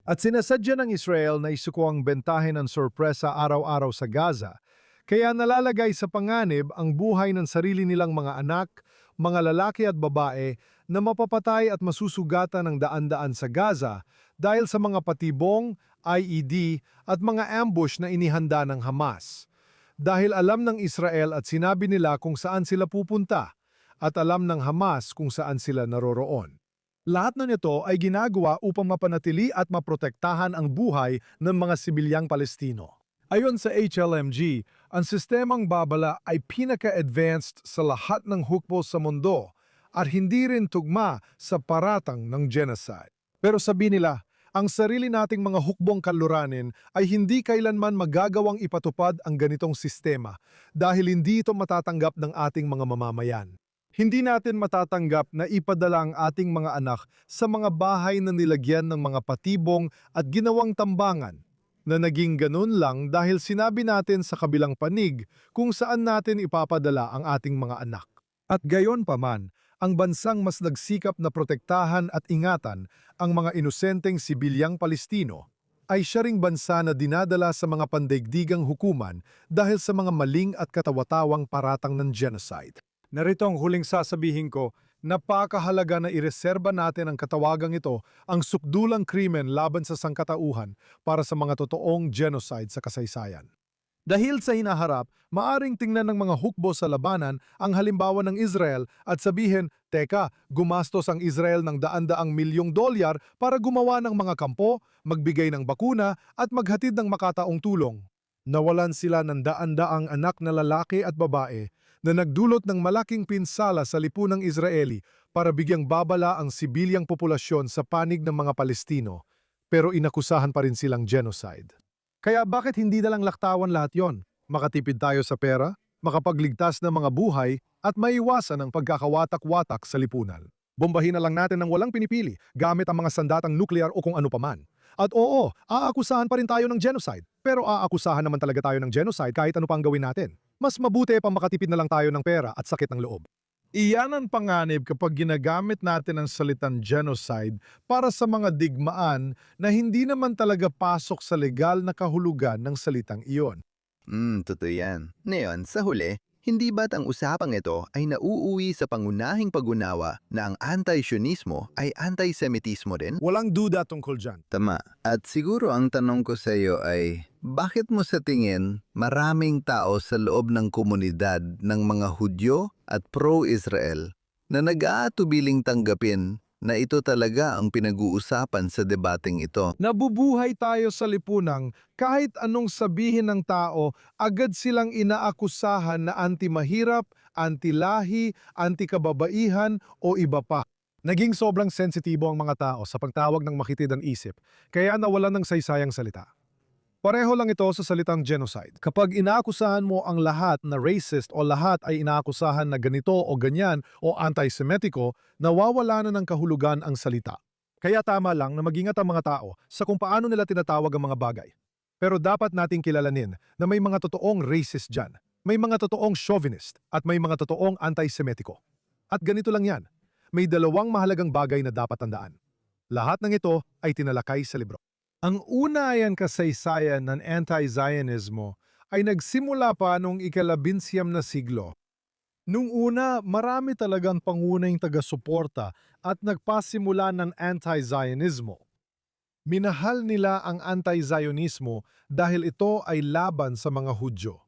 At sinasadya ng Israel na isuko ang bentahin ng sorpresa araw-araw sa Gaza, kaya nalalagay sa panganib ang buhay ng sarili nilang mga anak, mga lalaki at babae na mapapatay at masusugatan ng daan-daan sa Gaza dahil sa mga patibong, IED at mga ambush na inihanda ng Hamas. Dahil alam ng Israel at sinabi nila kung saan sila pupunta at alam ng Hamas kung saan sila naroroon. Lahat na nito ay ginagawa upang mapanatili at maprotektahan ang buhay ng mga sibilyang Palestino. Ayon sa HLMG, ang sistemang babala ay pinaka-advanced sa lahat ng hukbo sa mundo at hindi rin tugma sa paratang ng genocide. Pero sabi nila, ang sarili nating mga hukbong kaluranin ay hindi kailanman magagawang ipatupad ang ganitong sistema dahil hindi ito matatanggap ng ating mga mamamayan. Hindi natin matatanggap na ipadala ang ating mga anak sa mga bahay na nilagyan ng mga patibong at ginawang tambangan na naging ganun lang dahil sinabi natin sa kabilang panig kung saan natin ipapadala ang ating mga anak. At gayon pa man, ang bansang mas nagsikap na protektahan at ingatan ang mga inosenteng sibilyang Palestino ay siya ring bansa na dinadala sa mga pandaigdigang hukuman dahil sa mga maling at katawatawang paratang ng genocide. Narito ang huling sasabihin ko, napakahalaga na ireserba natin ang katawagang ito, ang sukdulang krimen laban sa sangkatauhan para sa mga totoong genocide sa kasaysayan. Dahil sa hinaharap, maaring tingnan ng mga hukbo sa labanan ang halimbawa ng Israel at sabihin, teka, gumastos ang Israel ng daan-daang milyong dolyar para gumawa ng mga kampo, magbigay ng bakuna at maghatid ng makataong tulong. Nawalan sila ng daan-daang anak na lalaki at babae na nagdulot ng malaking pinsala sa lipunang Israeli para bigyang babala ang sibilyang populasyon sa panig ng mga Palestino, pero inakusahan pa rin silang genocide. Kaya bakit hindi nalang laktawan lahat yon? Makatipid tayo sa pera, makapagligtas ng mga buhay, at maiwasan ang pagkakawatak-watak sa lipunan. Bombahin na lang natin ng walang pinipili gamit ang mga sandatang nuklear o kung ano paman. At oo, aakusahan pa rin tayo ng genocide. Pero aakusahan naman talaga tayo ng genocide kahit ano pang gawin natin. Mas mabuti pa makatipid na lang tayo ng pera at sakit ng loob. Iyan ang panganib kapag ginagamit natin ang salitang genocide para sa mga digmaan na hindi naman talaga pasok sa legal na kahulugan ng salitang iyon. Totoo yan. Ngayon, sa huli, hindi ba't ang usapang ito ay nauuwi sa pangunahing pag-unawa na ang anti-Sionismo ay anti-Semitismo rin? Walang duda tungkol dyan. Tama. At siguro ang tanong ko sa iyo ay, bakit mo sa tingin maraming tao sa loob ng komunidad ng mga Hudyo at pro-Israel na nag-aatubiling tanggapin na ito talaga ang pinag-uusapan sa debating ito? Nabubuhay tayo sa lipunang kahit anong sabihin ng tao, agad silang inaakusahan na anti-mahirap, anti-lahi, anti-kababaihan o iba pa. Naging sobrang sensitibo ang mga tao sa pagtawag ng makitid ang isip, kaya nawalan ng saysayang salita. Pareho lang ito sa salitang genocide. Kapag inaakusahan mo ang lahat na racist o lahat ay inaakusahan na ganito o ganyan o anti-Semitiko, nawawala na ng kahulugan ang salita. Kaya tama lang na mag-ingat ang mga tao sa kung paano nila tinatawag ang mga bagay. Pero dapat nating kilalanin na may mga totoong racist dyan, may mga totoong chauvinist at may mga totoong anti-Semitiko. At ganito lang yan, may dalawang mahalagang bagay na dapat tandaan. Lahat ng ito ay tinalakay sa libro. Ang unayan kasaysayan ng anti-Zionismo ay nagsimula pa noong ika-19 na siglo. Nung una, marami talagang pangunahing taga-suporta at nagpasimula ng anti-Zionismo. Minahal nila ang anti-Zionismo dahil ito ay laban sa mga Hudyo.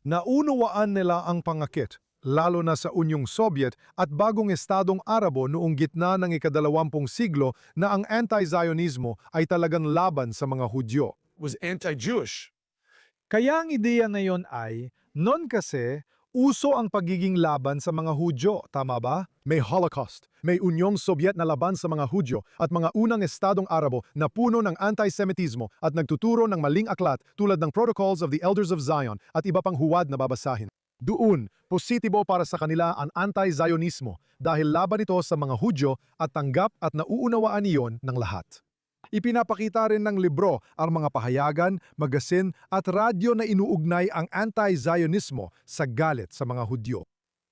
Naunawaan nila ang pangakit, lalo na sa Unyong Soviet at bagong Estadong Arabo noong gitna ng ika-20 siglo na ang anti-Zionismo ay talagang laban sa mga Hudyo. Was anti-Jewish. Kaya ang ideya ngayon ay, noon kasi, uso ang pagiging laban sa mga Hudyo, tama ba? May Holocaust, may Unyong Soviet na laban sa mga Hudyo at mga unang Estadong Arabo na puno ng anti-Semitismo at nagtuturo ng maling aklat tulad ng Protocols of the Elders of Zion at iba pang huwad na babasahin. Doon, positibo para sa kanila ang anti-Zionismo dahil laban ito sa mga Hudyo at tanggap at nauunawaan iyon ng lahat. Ipinapakita rin ng libro ang mga pahayagan, magasin at radyo na inuugnay ang anti-Zionismo sa galit sa mga Hudyo.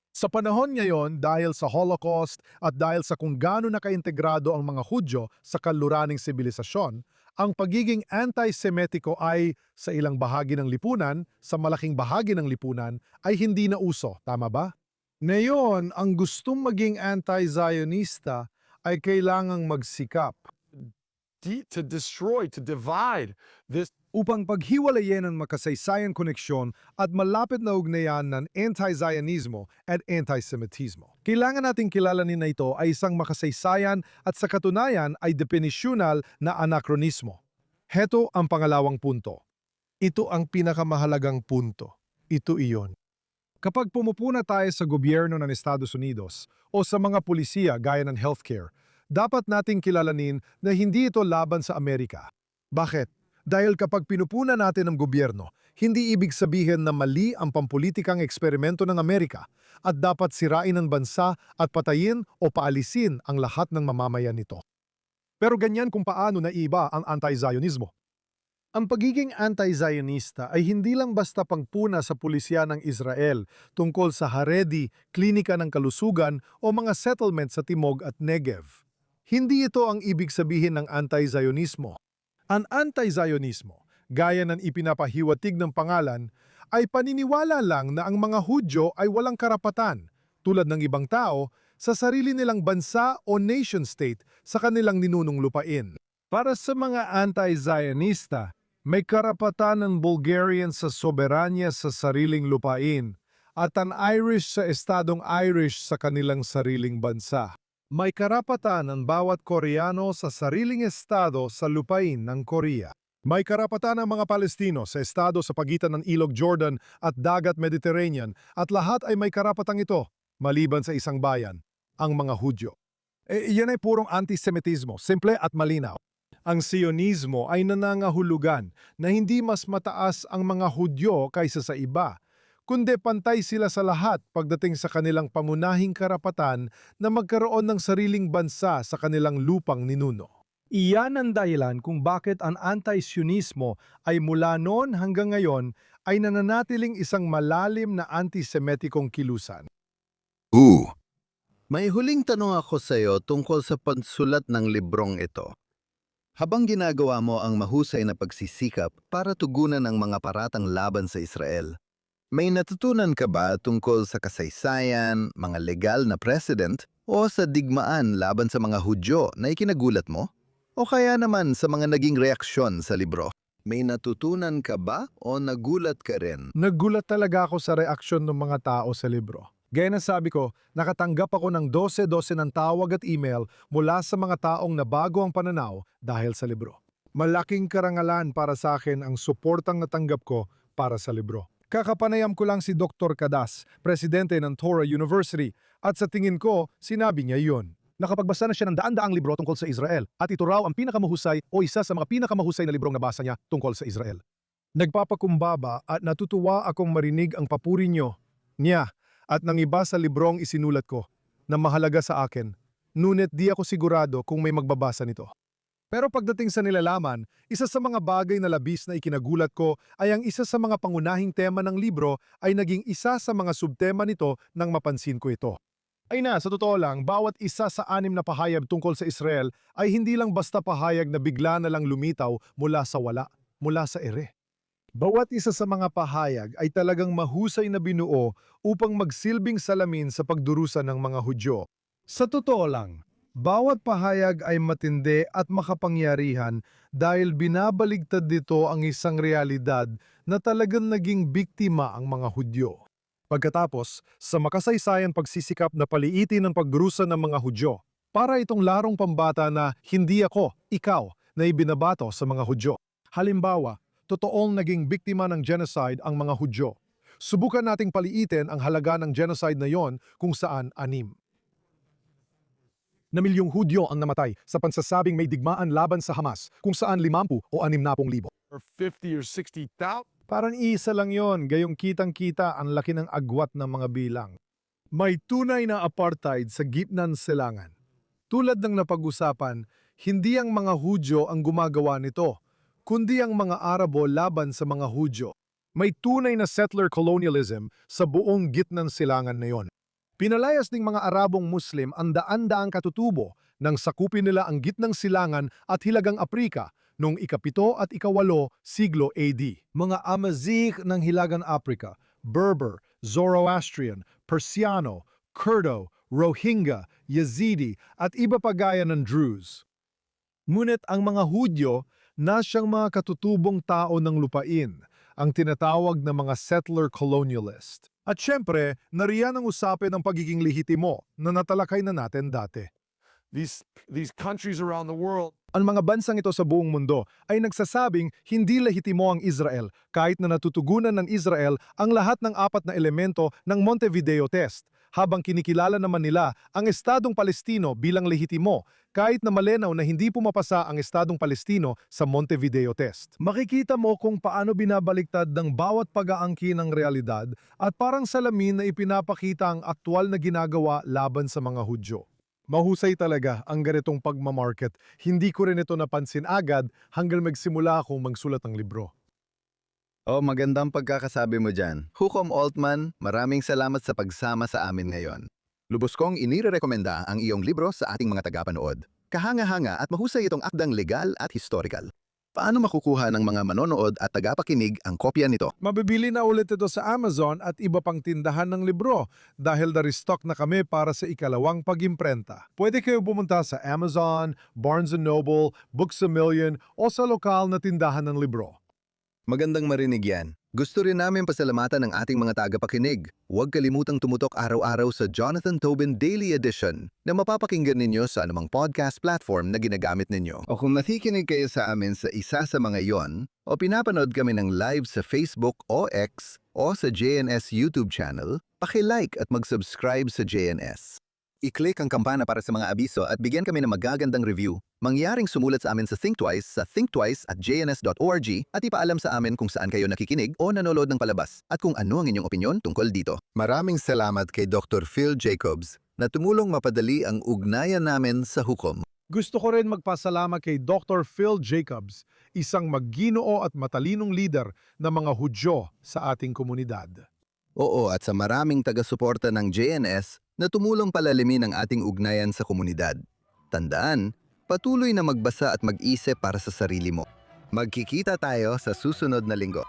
Sa panahon ngayon, dahil sa Holocaust at dahil sa kung gaano nakaintegrado ang mga Hudyo sa kaluraning sibilisasyon, ang pagiging anti-Semitiko ay, sa ilang bahagi ng lipunan, sa malaking bahagi ng lipunan, ay hindi na uso, tama ba? Ngayon, ang gustong maging anti-Zionista ay kailangang magsikap To destroy, to divide this. upang paghiwalayin ang makasaysayan koneksyon at malapit na ugnayan ng anti-Zionismo at anti-Semitismo. Kailangan nating kilalanin na ito ay isang makasaysayan at sa katunayan ay definisyonal na anakronismo. Heto ang pangalawang punto. Ito ang pinakamahalagang punto. Ito iyon. Kapag pumupuna tayo sa gobyerno ng Estados Unidos o sa mga pulisya gaya ng healthcare, dapat nating kilalanin na hindi ito laban sa Amerika. Bakit? Dahil kapag pinupuna natin ang gobyerno, hindi ibig sabihin na mali ang pampulitikang eksperimento ng Amerika at dapat sirain ang bansa at patayin o paalisin ang lahat ng mamamayan nito. Pero ganyan kung paano naiba ang anti-Zionismo. Ang pagiging anti-Zionista ay hindi lang basta pangpuna sa pulisya ng Israel tungkol sa Haredi, klinika ng kalusugan o mga settlement sa Timog at Negev. Hindi ito ang ibig sabihin ng anti-Zionismo. Ang anti-Zionismo, gaya ng ipinapahiwatig ng pangalan, ay paniniwala lang na ang mga Hudyo ay walang karapatan, tulad ng ibang tao, sa sarili nilang bansa o nation-state sa kanilang ninunong lupain. Para sa mga anti-Zionista, may karapatan ng Bulgarian sa soberanya sa sariling lupain at ang Irish sa estadong Irish sa kanilang sariling bansa. May karapatan ng bawat Koreano sa sariling estado sa lupain ng Korea. May karapatan ng mga Palestino sa estado sa pagitan ng Ilog Jordan at Dagat Mediterranean at lahat ay may karapatang ito, maliban sa isang bayan, ang mga Hudyo. Iyan ay purong antisemitismo, simple at malinaw. Ang Sionismo ay nanangahulugan na hindi mas mataas ang mga Hudyo kaysa sa iba, kundi pantay sila sa lahat pagdating sa kanilang pangunahing karapatan na magkaroon ng sariling bansa sa kanilang lupang ninuno. Iyan ang dahilan kung bakit ang anti-Sionismo ay mula noon hanggang ngayon ay nananatiling isang malalim na antisemetikong kilusan. May huling tanong ako sa iyo tungkol sa pagsulat ng librong ito. Habang ginagawa mo ang mahusay na pagsisikap para tugunan ang mga paratang laban sa Israel, may natutunan ka ba tungkol sa kasaysayan, mga legal na precedent, o sa digmaan laban sa mga Hudyo na ikinagulat mo? O kaya naman sa mga naging reaksyon sa libro? May natutunan ka ba o nagulat ka rin? Nagulat talaga ako sa reaksyon ng mga tao sa libro. Gaya ng sabi ko, nakatanggap ako ng 12-12 ng tawag at email mula sa mga taong nabago ang pananaw dahil sa libro. Malaking karangalan para sa akin ang suportang natanggap ko para sa libro. Kakapanayam ko lang si Dr. Kadas, presidente ng Torah University, at sa tingin ko, sinabi niya iyon. Nakapagbasa na siya ng daan-daang libro tungkol sa Israel at ito raw ang pinakamahusay o isa sa mga pinakamahusay na librong nabasa niya tungkol sa Israel. Nagpapakumbaba at natutuwa akong marinig ang papuri niya at ng iba sa librong isinulat ko na mahalaga sa akin, ngunit di ako sigurado kung may magbabasa nito. Pero pagdating sa nilalaman, isa sa mga bagay na labis na ikinagulat ko ay ang isa sa mga pangunahing tema ng libro ay naging isa sa mga subtema nito nang mapansin ko ito. Ay na, sa totoo lang, bawat isa sa 6 na pahayag tungkol sa Israel ay hindi lang basta pahayag na bigla na lang lumitaw mula sa wala, mula sa ere. Bawat isa sa mga pahayag ay talagang mahusay na binuo upang magsilbing salamin sa pagdurusa ng mga Hudyo. Sa totoo lang, bawat pahayag ay matindi at makapangyarihan dahil binabaligtad dito ang isang realidad na talagang naging biktima ang mga Hudyo. Pagkatapos, sa makasaysayan pagsisikap na paliitin ang pagdurusa ng mga Hudyo, para itong larong pambata na hindi ako, ikaw, na ibinabato sa mga Hudyo. Halimbawa, totoong naging biktima ng genocide ang mga Hudyo. Subukan nating paliitin ang halaga ng genocide na yon kung saan 6 na milyong Hudyo ang namatay sa pansasabing may digmaan laban sa Hamas kung saan 50 o 60,000. Or 50 or 60,000. Parang isa lang yon, gayong kitang-kita ang laki ng agwat ng mga bilang. May tunay na apartheid sa gitnang silangan. Tulad ng napag-usapan, hindi ang mga Hudyo ang gumagawa nito, kundi ang mga Arabo laban sa mga Hudyo. May tunay na settler colonialism sa buong gitnang silangan na yon. Pinalayas ng mga Arabong Muslim ang daan-daang katutubo nang sakupin nila ang gitnang silangan at hilagang Aprika noong ika-7 at ika-8 siglo AD. Mga Amazigh ng hilagang Aprika, Berber, Zoroastrian, Persiano, Kurdo, Rohingya, Yazidi at iba pa gaya ng Druze. Ngunit ang mga Hudyo na siyang mga katutubong tao ng lupain, ang tinatawag na mga settler colonialist. At syempre, nariyan ang usapin ng pagiging lehitimo na natalakay na natin dati. These countries around the world, Ang mga bansang ito sa buong mundo ay nagsasabing hindi lehitimo ang Israel kahit na natutugunan ng Israel ang lahat ng 4 na elemento ng Montevideo Test, habang kinikilala naman nila ang Estadong Palestino bilang lehitimo kahit na malinaw na hindi pumapasa ang Estadong Palestino sa Montevideo Test. Makikita mo kung paano binabaliktad ng bawat pag-aangkin ng realidad at parang salamin na ipinapakita ang aktwal na ginagawa laban sa mga Hudyo. Mahusay talaga ang ganitong pagmamarket. Hindi ko rin ito napansin agad hanggang magsimula akong magsulat ng libro. Oh, magandang pagkakasabi mo dyan. Hukom Altman, maraming salamat sa pagsama sa amin ngayon. Lubos kong inirekomenda ang iyong libro sa ating mga tagapanood. Kahanga-hanga at mahusay itong akdang legal at historical. Paano makukuha ng mga manonood at tagapakinig ang kopya nito? Mabibili na ulit ito sa Amazon at iba pang tindahan ng libro dahil na-restock na kami para sa ikalawang pag-imprenta. Pwede kayo pumunta sa Amazon, Barnes & Noble, Books A Million o sa lokal na tindahan ng libro. Magandang marinig yan. Gusto rin namin pasalamatan ng ating mga tagapakinig. Huwag kalimutang tumutok araw-araw sa Jonathan Tobin Daily Edition na mapapakinggan ninyo sa anumang podcast platform na ginagamit ninyo. O kung nakikinig kayo sa amin sa isa sa mga iyon, o pinapanood kami ng live sa Facebook o X o sa JNS YouTube channel, paki-like at mag-subscribe sa JNS. I-click ang kampana para sa mga abiso at bigyan kami ng magagandang review. Mangyaring sumulat sa amin sa ThinkTwice sa thinktwice@jns.org at ipaalam sa amin kung saan kayo nakikinig o nanonood ng palabas at kung ano ang inyong opinyon tungkol dito. Maraming salamat kay Dr. Phil Jacobs na tumulong mapadali ang ugnayan namin sa hukom. Gusto ko rin magpasalamat kay Dr. Phil Jacobs, isang magginoo at matalinong leader ng mga Hudyo sa ating komunidad. Oo, at sa maraming taga-suporta ng JNS na tumulong palalimin ang ating ugnayan sa komunidad. Tandaan, patuloy na magbasa at mag-isip para sa sarili mo. Magkikita tayo sa susunod na linggo.